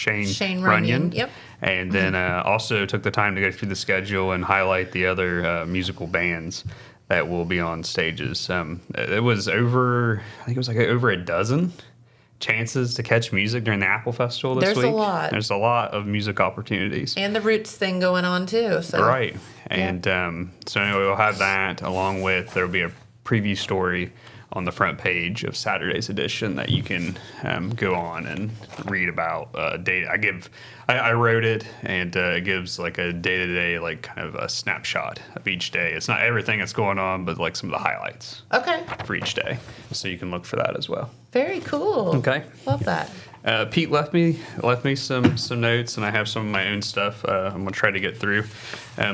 Runyon. Yep. And then also took the time to go through the schedule and highlight the other musical bands that will be on stages. It was over a dozen chances to catch music during the Apple Festival this There's week. a lot. There's a lot of music opportunities. And the Roots thing going on too. So. Right. And so anyway, we'll have that along with, there'll be a preview story on the front page of Saturday's edition that you can go on and read about data. I wrote it, and it gives like a day-to-day, like kind of a snapshot of each day. It's not everything that's going on, but like some of the highlights Okay. for each day. So you can look for that as well. Very cool. Okay. Love that. Pete left me some notes, and I have some of my own stuff I'm gonna try to get through.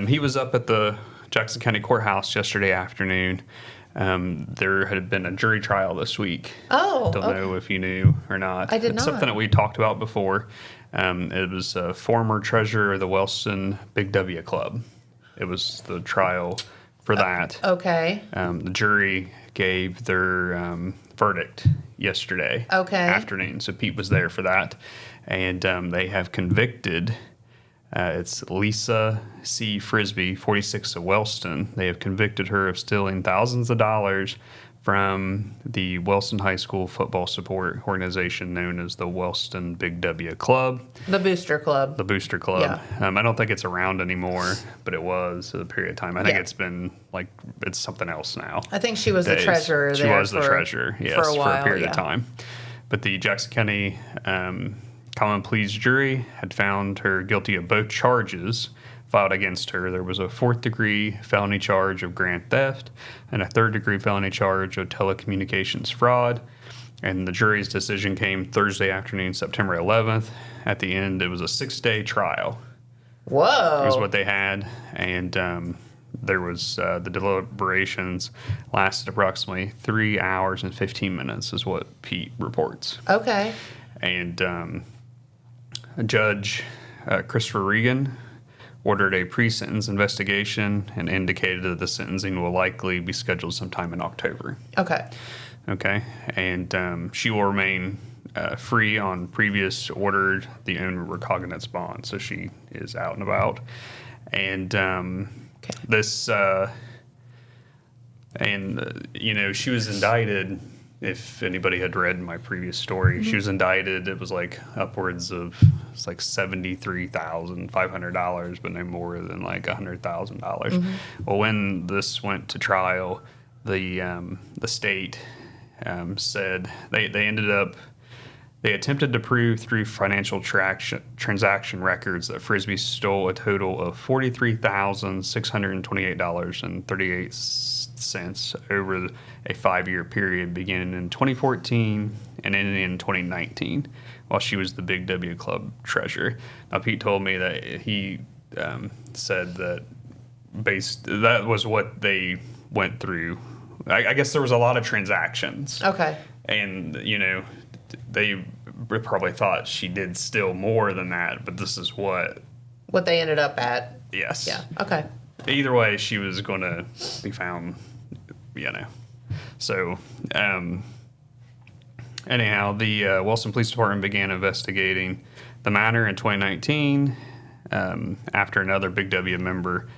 He was up at the Jackson County Courthouse yesterday afternoon. There had been a jury trial this week. Oh, Don't know if you knew or not. I did It's not. something that we talked about before. It was a former treasurer of the Wellston Big W Club. It was the trial for that. Okay. The jury gave their verdict yesterday Okay. afternoon. So Pete was there for that. And they have convicted It's Lisa C. Frisbee, 46 of Wellston. They have convicted her of stealing thousands of dollars from the Wellston High School football support organization known as the Wellston Big W Club. The Booster Club. The Booster Club. Yeah. I don't think it's around anymore, but it was at a period of time. I think Yeah. it's been it's something else now. I think she was the treasurer She there. was the treasurer, yes, for a while, period of yeah. time. But the Jackson County Common Pleas jury had found her guilty of both charges filed against her. There was a 4th-degree felony charge of grand theft and a 3rd-degree felony charge of telecommunications fraud. And the jury's decision came Thursday afternoon, September 11th. At the end, it was a 6-day trial. Whoa. Is what they had. And there was the deliberations lasted approximately 3 hours and 15 minutes is what Pete reports. Okay. And Judge Christopher Regan ordered a pre-sentence investigation and indicated that the sentencing will likely be scheduled sometime in October. Okay. Okay, and she will remain free on previous ordered the own recognizance bond, so she is out and about. And this, she was indicted. If anybody had read my previous story, she was indicted. It was like upwards of $73,500, but no more than like $100,000. Well, when this went to trial, the state said they attempted to prove through financial transaction records that Frisbee stole a total of $43,628.38 over a 5-year period beginning in 2014 and ending in 2019 while she was the Big W Club treasurer. Now, Pete told me that he said that that was what they went through. I guess there was a lot of transactions. Okay. And, they probably thought she did steal more than that, but this is what they ended up at. Yes. Yeah. Okay. Either way, she was going to be found, So, anyhow, the Wilson Police Department began investigating the matter in 2019 after another Big W member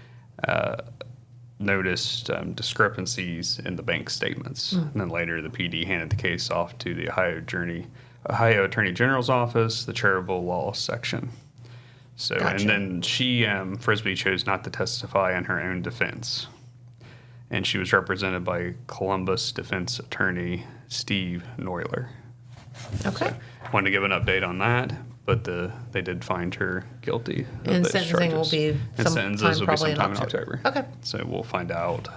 noticed discrepancies in the bank statements. And then later, the PD handed the case off to the Ohio Attorney General's office, the charitable law section. So, Gotcha. And then she, Frisbee, chose not to testify in her own defense. And she was represented by Columbus defense attorney Steve Neuler. Okay. So, wanted to give an update on that, but they did find her guilty of And those sentencing charges. will be And sentences will be probably in sometime in October. October. Okay. So we'll find out,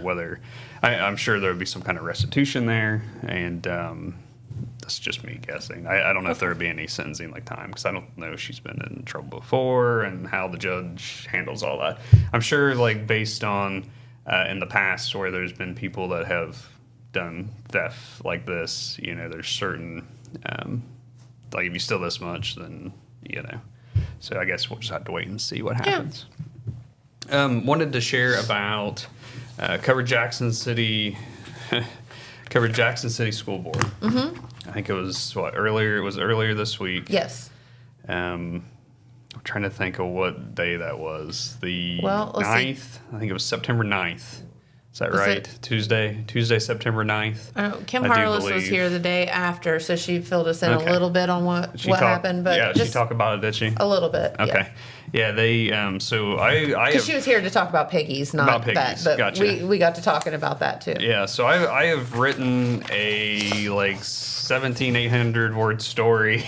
whether I'm sure there would be some kind of restitution there, and that's just me guessing. I don't know if there would be any sentencing time because I don't know if she's been in trouble before and how the judge handles all that. I'm sure, based on in the past where there's been people that have done theft like this, there's certain if you steal this much, then So I guess we'll just have to wait and see what happens. Wanted to share about covered Jackson City School Board. I think it was earlier. It was earlier this week. Yes. I'm trying to think of what day that was. The Well, let's see. 9th. I think it was September 9th. Is that Was right? it- Tuesday, September 9th. Kim I do Harless was believe. here the day after, so she filled us in Okay. a little bit on what happened, but yeah, just she talked about it, did she? a little bit. Okay. Yeah, they. So I Because have, she was here to talk about piggies, not About that. piggies, But gotcha. we got to talking about that too. Yeah, so I have written a 1,800 word story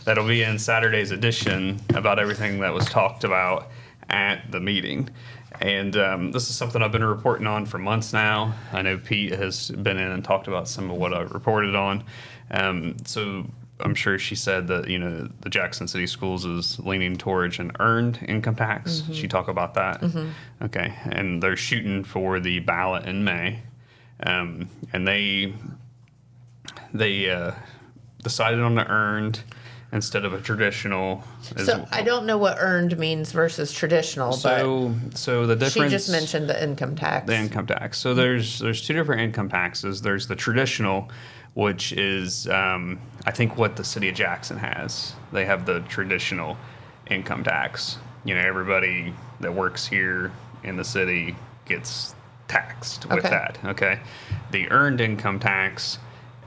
that'll be in Saturday's edition about everything that was talked about at the meeting. And this is something I've been reporting on for months now. I know Pete has been in and talked about some of what I've reported on. So I'm sure she said that, the Jackson City Schools is leaning towards an earned income tax. She talked about that. Okay. And they're shooting for the ballot in May. And they decided on the earned instead of a traditional. So I don't know what earned means versus traditional, So the but difference. she just mentioned the income tax. The income tax. So there's two different income taxes. There's the traditional, which is I think what the city of Jackson has. They have the traditional, income tax. Everybody that works here in the city gets taxed with Okay. that. Okay. The earned income tax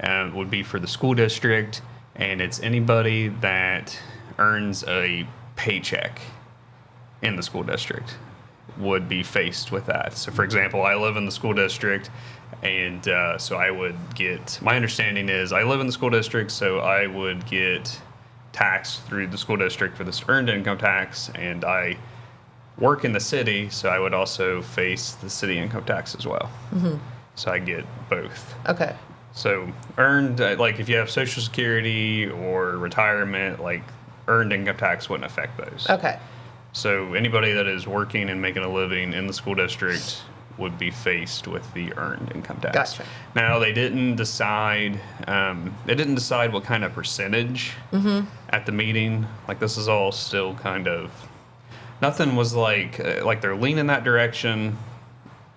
would be for the school district, and it's anybody that earns a paycheck in the school district would be faced with that. So, for example, I live in the school district, and so I would get, my understanding is I live in the school district, so I would get taxed through the school district for this earned income tax, and I work in the city, so I would also face the city income tax as well. So I get both. Okay. So earned, like if you have Social Security or retirement, like earned income tax wouldn't affect those. Okay. So anybody that is working and making a living in the school district would be faced with the earned income tax. Gotcha. Now they didn't decide. What kind of percentage at the meeting. Like this is all still kind of. Nothing was like they're leaning that direction.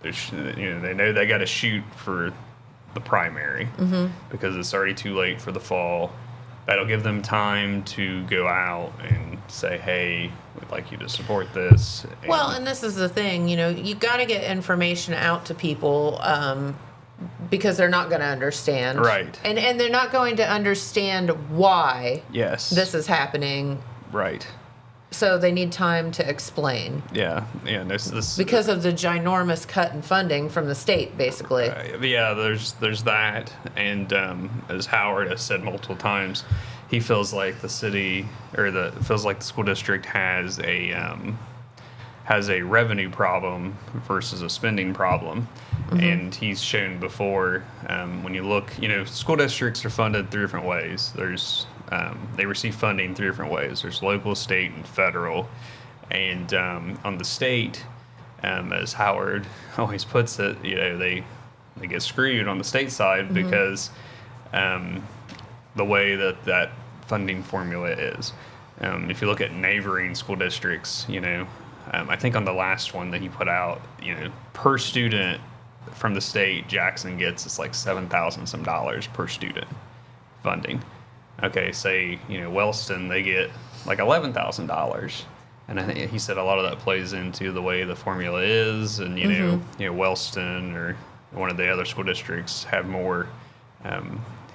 They know they got to shoot for the primary because it's already too late for the fall. That'll give them time to go out and say, hey, we'd like you to support this. Well, and this is the thing, you got to get information out to people because they're not going to understand. Right. And they're not going to understand why Yes. this is happening. Right. So they need time to explain Yeah. This because of the ginormous cut in funding from the state, basically. yeah, there's that, and as Howard has said multiple times, he feels like the city feels like the school district has a revenue problem versus a spending problem, and he's shown before when you look, school districts are funded 3 different ways. They receive funding 3 different ways. There's local, state, and federal, and on the state. As Howard always puts it, they get screwed on the state side because the way that funding formula is. If you look at neighboring school districts, I think on the last one that he put out, per student from the state, Jackson gets it's like $7,000 some per student funding. Okay, say Wellston, they get like $11,000. And I think he said a lot of that plays into the way the formula is, and Wellston or one of the other school districts have more.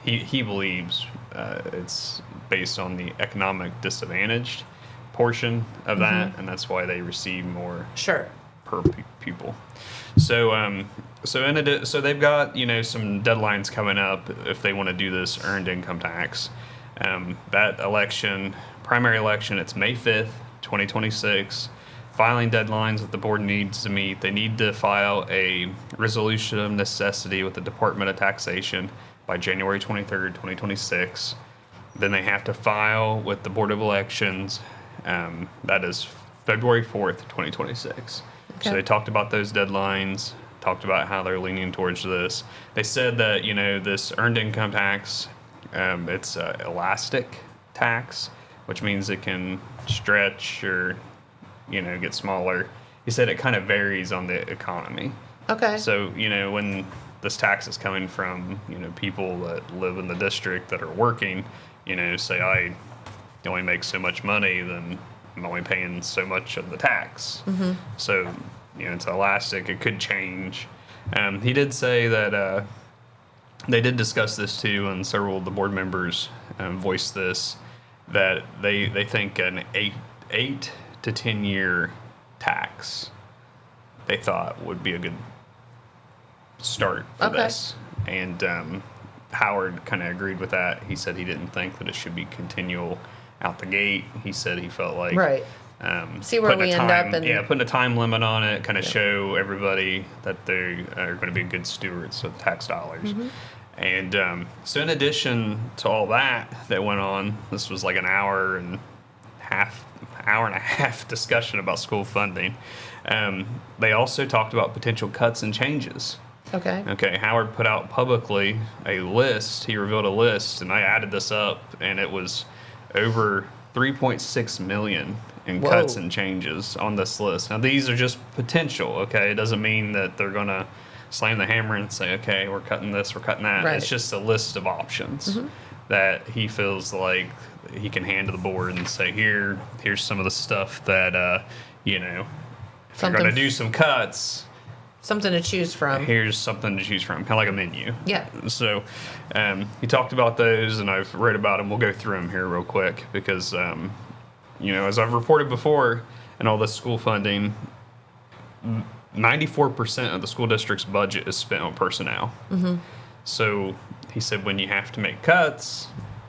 He believes it's based on the economic disadvantaged portion of that, and that's why they receive more Sure. per pupil. So so they've got some deadlines coming up if they want to do this earned income tax. That primary election, it's May 5th. 2026. Filing deadlines that the board needs to meet. They need to file a resolution of necessity with the Department of Taxation by January 23rd, 2026. Then they have to file with the Board of Elections. That is February 4th, 2026. Okay. So they talked about those deadlines, talked about how they're leaning towards this. They said that, this earned income tax, it's an elastic tax, which means it can stretch or, get smaller. He said it kind of varies on the economy. Okay. So, when this tax is coming from, people that live in the district that are working, say I only make so much money, then I'm only paying so much of the tax. So, it's elastic. It could change. He did say that they did discuss this too, and several of the board members voiced this, that they think an 8 to 10 year tax they thought would be a good start for this. And Howard kind of agreed with that. He said he didn't think that it should be continual out the gate. He said he felt like Right. See where we end up. And putting a time limit on it, kind of show everybody that they are going to be good stewards of tax dollars. And so in addition to all that went on, this was like an hour and a half discussion about school funding. They also talked about potential cuts and changes. Okay, Howard put out publicly a list. He revealed a list, and I added this up, and it was over 3.6 million in cuts and changes on this list. Now, these are just potential, okay? It doesn't mean that they're going to slam the hammer and say, okay, we're cutting this, we're cutting that. Right. It's just a list of options that he feels like he can hand to the board and say, here's some of the stuff that, you know, if you're going to do some cuts, Something to choose from. here's something to choose from, kind of like a menu. Yeah. So he talked about those, and I've read about them. We'll go through them here real quick because, you know, as I've reported before, and all this school funding, 94% of the school district's budget is spent on personnel. Mm-hmm. So he said when you have to make cuts,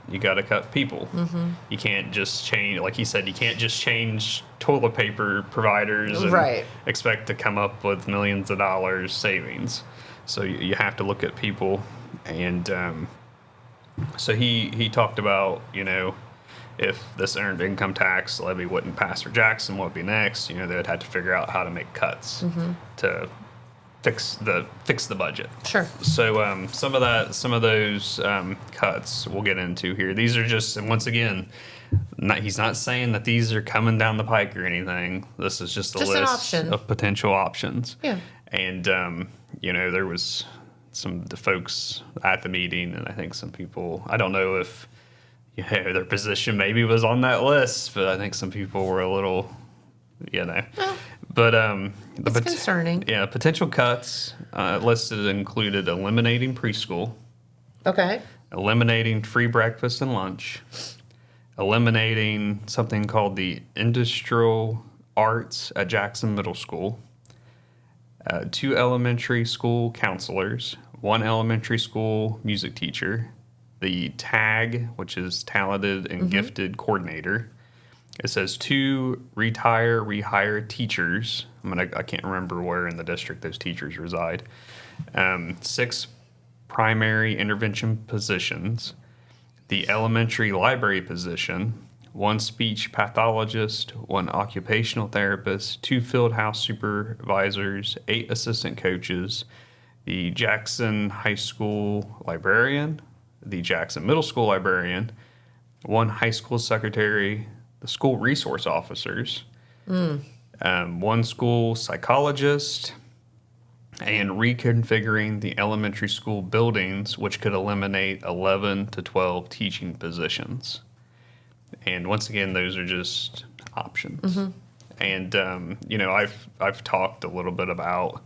you got to cut people. Mm-hmm. You can't just change, like he said, you can't just change toilet paper providers and Right. expect to come up with millions of dollars savings. So you have to look at people. And so he talked about, you know, if this earned income tax levy wouldn't pass for Jackson, what would be next? You know, they'd have to figure out how to make cuts to fix the budget. Sure. So some of those cuts we'll get into here. These are just, and once again, he's not saying that these are coming down the pike or anything. This is just a Just an list option. of potential options. Yeah. And you know, there was some of the folks at the meeting, and I think some people, I don't know if their position maybe was on that list, but I think some people were a little, you know. Well, but it's concerning. Yeah, potential cuts listed included eliminating preschool, Okay. eliminating free breakfast and lunch, eliminating something called the industrial arts at Jackson Middle School, 2 elementary school counselors, 1 elementary school music teacher, the TAG, which is talented and gifted coordinator. It says 2 rehire teachers. I can't remember where in the district those teachers reside. 6 primary intervention positions, the elementary library position, 1 speech pathologist, 1 occupational therapist, 2 field house supervisors, 8 assistant coaches, the Jackson High School librarian, the Jackson Middle School librarian, 1 high school secretary, the school resource officers, 1 school psychologist, and reconfiguring the elementary school buildings, which could eliminate 11 to 12 teaching positions. And once again, those are just options. And you know, I've talked a little bit about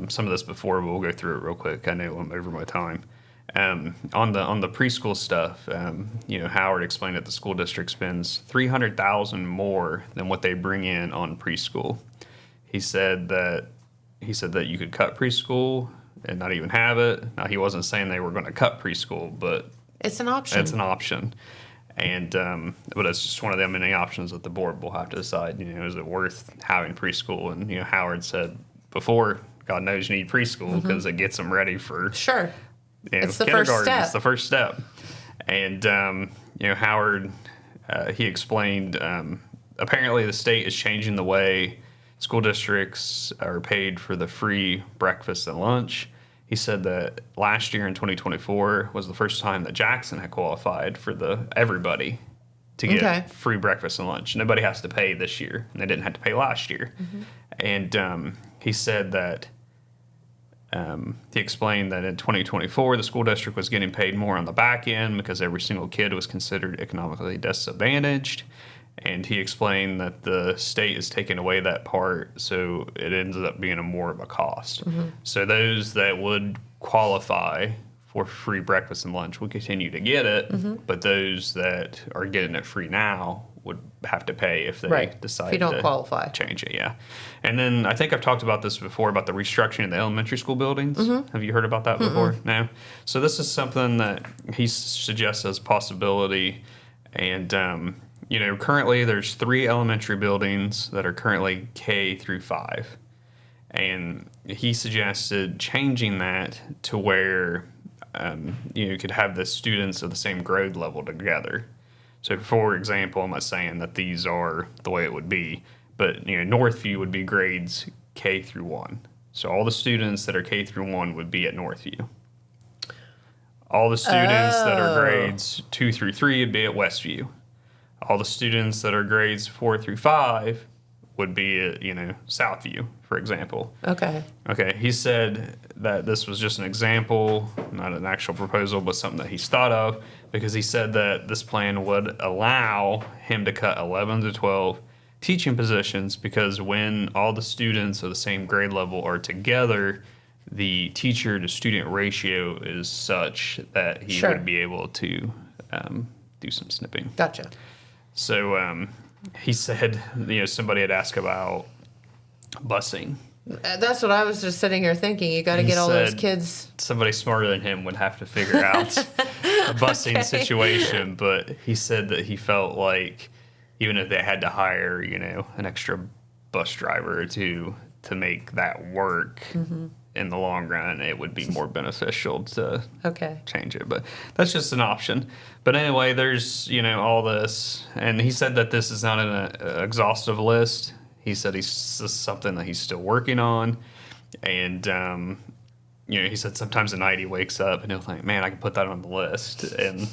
some of this before, but we'll go through it real quick. I know I'm over my time. On the preschool stuff, you know, Howard explained that the school district spends $300,000 more than what they bring in on preschool. He said that you could cut preschool and not even have it. Now, he wasn't saying they were going to cut preschool, but It's an option. it's an option. And but it's just one of the many options that the board will have to decide. You know, is it worth having preschool? And you know, Howard said before, God knows you need preschool because it gets them ready for Sure. you know, It's the first kindergarten. step. It's the first step. And you know, Howard he explained apparently the state is changing the way school districts are paid for the free breakfast and lunch. He said that last year in 2024 was the first time that Jackson had qualified for everybody to get Okay. free breakfast and lunch. Nobody has to pay this year, and they didn't have to pay last year. And he said that he explained that in 2024 the school district was getting paid more on the back end because every single kid was considered economically disadvantaged. And he explained that the state is taking away that part, so it ends up being more of a cost. So those that would qualify for free breakfast and lunch would continue to get it, but those that are getting it free now would have to pay if they Right. decide If you don't to qualify. change it. Yeah. And then I think I've talked about this before about the restructuring of the elementary school buildings. Have you heard about that before? No. So this is something that he suggests as possibility. And you know, currently there's 3 elementary buildings that are currently K through 5. And he suggested changing that to where you could have the students of the same grade level together. So, for example, I'm not saying that these are the way it would be, but you know, Northview would be grades K through 1. So all the students that are K through 1 would be at Northview. All the students that are grades 2 through 3 would be at Westview. All the students that are grades 4 through 5 would be at, you know, Southview, for example. Okay. Okay, he said that this was just an example, not an actual proposal, but something that he's thought of. because he said that this plan would allow him to cut 11 to 12 teaching positions, because when all the students of the same grade level are together, the teacher to student ratio is such that he Sure. would be able to do some snipping. Gotcha. So he said, somebody had asked about busing. That's what I was just sitting here thinking. You got to He get all those said kids. Somebody smarter than him would have to figure out a busing situation, but he said that he felt like even if they had to hire, an extra bus driver or two to make that work in the long run, it would be more beneficial to change it. But that's just an option. But anyway, there's, all this. And he said that this is not an exhaustive list. He said this is something that he's still working on. And, he said sometimes at night he wakes up and he'll think, man, I can put that on the list. And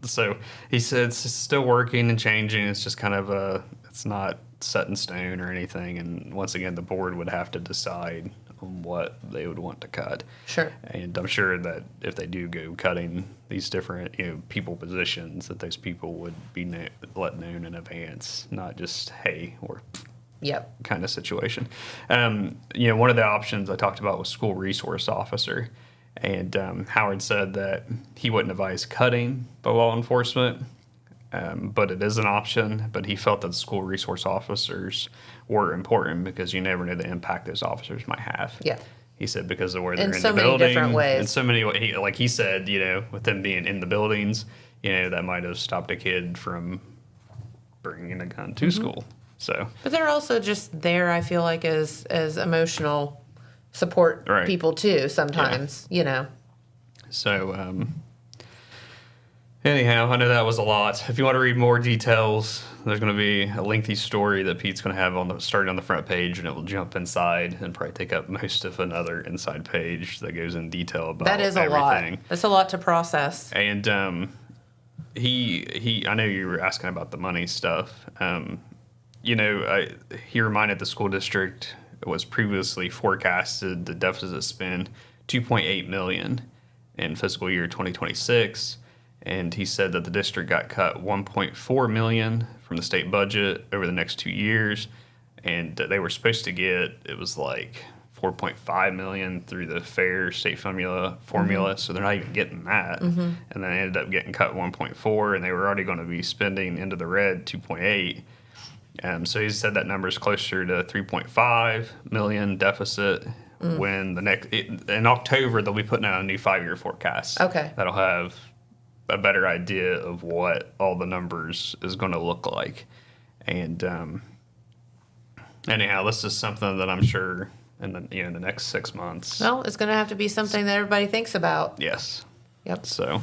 so he said it's still working and changing. It's just kind of it's not set in stone or anything. And once again, the board would have to decide on what they would want to cut. Sure. And I'm sure that if they do go cutting these different, people positions, that those people would be let known in advance, not just, hey, or kind of situation. One of the options I talked about was school resource officer. And Howard said that he wouldn't advise cutting by law enforcement, but it is an option. But he felt that school resource officers were important because you never know the impact those officers might have. Yeah. He said because of where they're in so the many building. different ways. In so many ways. Like he said, with them being in the buildings, that might have stopped a kid from bringing a gun to school. So. But they're also just there, I feel like, as emotional support people too sometimes, So, anyhow, I know that was a lot. If you want to read more details, there's going to be a lengthy story that Pete's going to have starting on the front page, and it will jump inside and probably take up most of another inside page that goes in detail about that is everything. A lot. That's a lot to process. And he I know you were asking about the money stuff. He reminded the school district was previously forecasted the deficit spend $2.8 million in fiscal year 2026, and he said that the district got cut $1.4 million from the state budget over the next 2 years, and they were supposed to get, it was like $4.5 million through the fair state formula, so they're not even getting that. And then they ended up getting cut 1.4, and they were already going to be spending into the red 2.8. So he said that number is closer to 3.5 million deficit when in October they'll be putting out a new 5-year forecast. Okay. That'll have a better idea of what all the numbers is going to look like. And anyhow, this is something that I'm sure in the next 6 months. Well, it's going to have to be something that everybody thinks about. Yes. Yep. So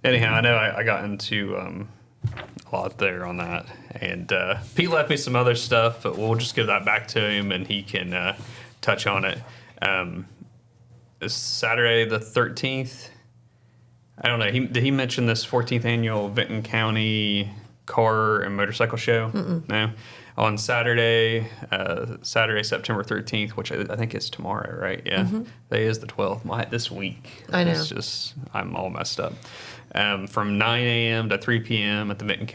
anyhow, I know I got into a lot there on that. And Pete left me some other stuff, but we'll just give that back to him and he can touch on it. It's Saturday the 13th. I don't know. Did he mention this 14th annual Vinton County Car and Motorcycle Show? No. On Saturday, September 13th, which I think is tomorrow, right? Yeah. Today is the 12th. This week. I know. It's just, I'm all messed up. From 9 a.m. to 3 p.m. at the Vinton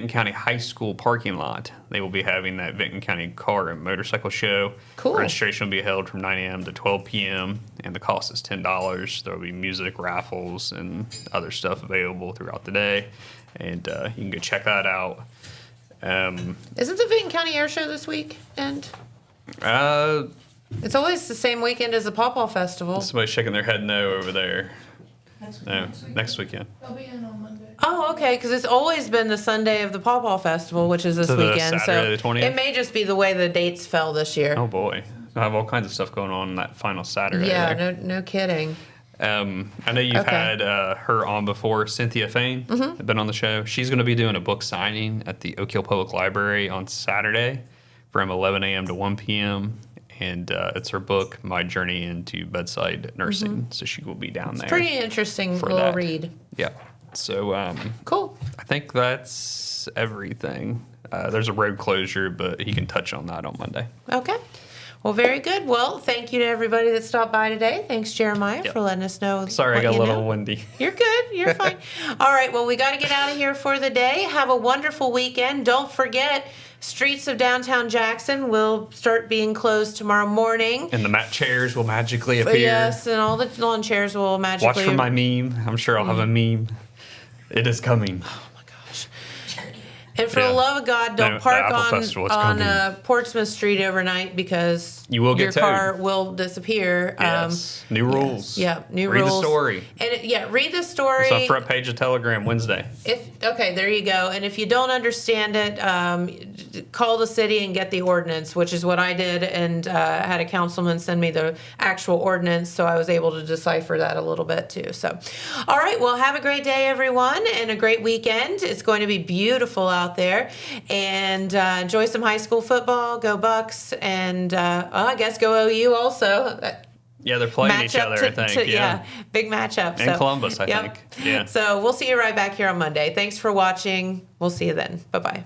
County High School parking lot. They will be having that Vinton County Car and Motorcycle Show. Cool. Registration will be held from 9 a.m. to 12 p.m. and the cost is $10. There will be music, raffles, and other stuff available throughout the day. And you can go check that out. Isn't the Vinton County Air Show this weekend? It's always the same weekend as the Pawpaw Festival. Somebody's shaking their head no over there. Next weekend. I'll be in on Monday. Oh, okay, because it's always been the Sunday of the Pawpaw Festival, which is this weekend. Saturday the so 20th? it may just be the way the dates fell this year. Oh boy, I have all kinds of stuff going on that final Saturday. Yeah, there. no kidding. I know you've had her on before, Cynthia Fain, been on the show. She's going to be doing a book signing at the Oak Hill Public Library on Saturday from 11 a.m. to 1 p.m. And it's her book, My Journey into Bedside Nursing. So she will be down there. Pretty interesting little read. Yeah. So cool. I think that's everything. There's a road closure, but he can touch on that on Monday. Okay. Well, very good. Well, thank you to everybody that stopped by today. Thanks, Jeremiah, for letting us know. Sorry, I got a little windy. You're good. You're fine. All right. Well, we got to get out of here for the day. Have a wonderful weekend. Don't forget, streets of downtown Jackson will start being closed tomorrow morning. And the mat chairs will magically appear. Yes, and all the lawn chairs will magically. Watch for my meme. I'm sure I'll have a meme. It is coming. And for the love of God, don't The park Apple on Festival is coming. Portsmouth Street overnight because You will get your towed. car will disappear. Yes. New rules. Yeah, new Read rules. the story. And read the story. It's on the front page of Telegram Wednesday. Okay, there you go. And if you don't understand it, call the city and get the ordinance, which is what I did, and had a councilman send me the actual ordinance, so I was able to decipher that a little bit too. So, all right, well, have a great day, everyone, and a great weekend. It's going to be beautiful out there, and enjoy some high school football. Go Bucks, and I guess go OU also. Yeah, they're playing each other, I think. Yeah, big matchup. And Columbus, I think. Yeah. So we'll see you right back here on Monday. Thanks for watching. We'll see you then. Bye-bye.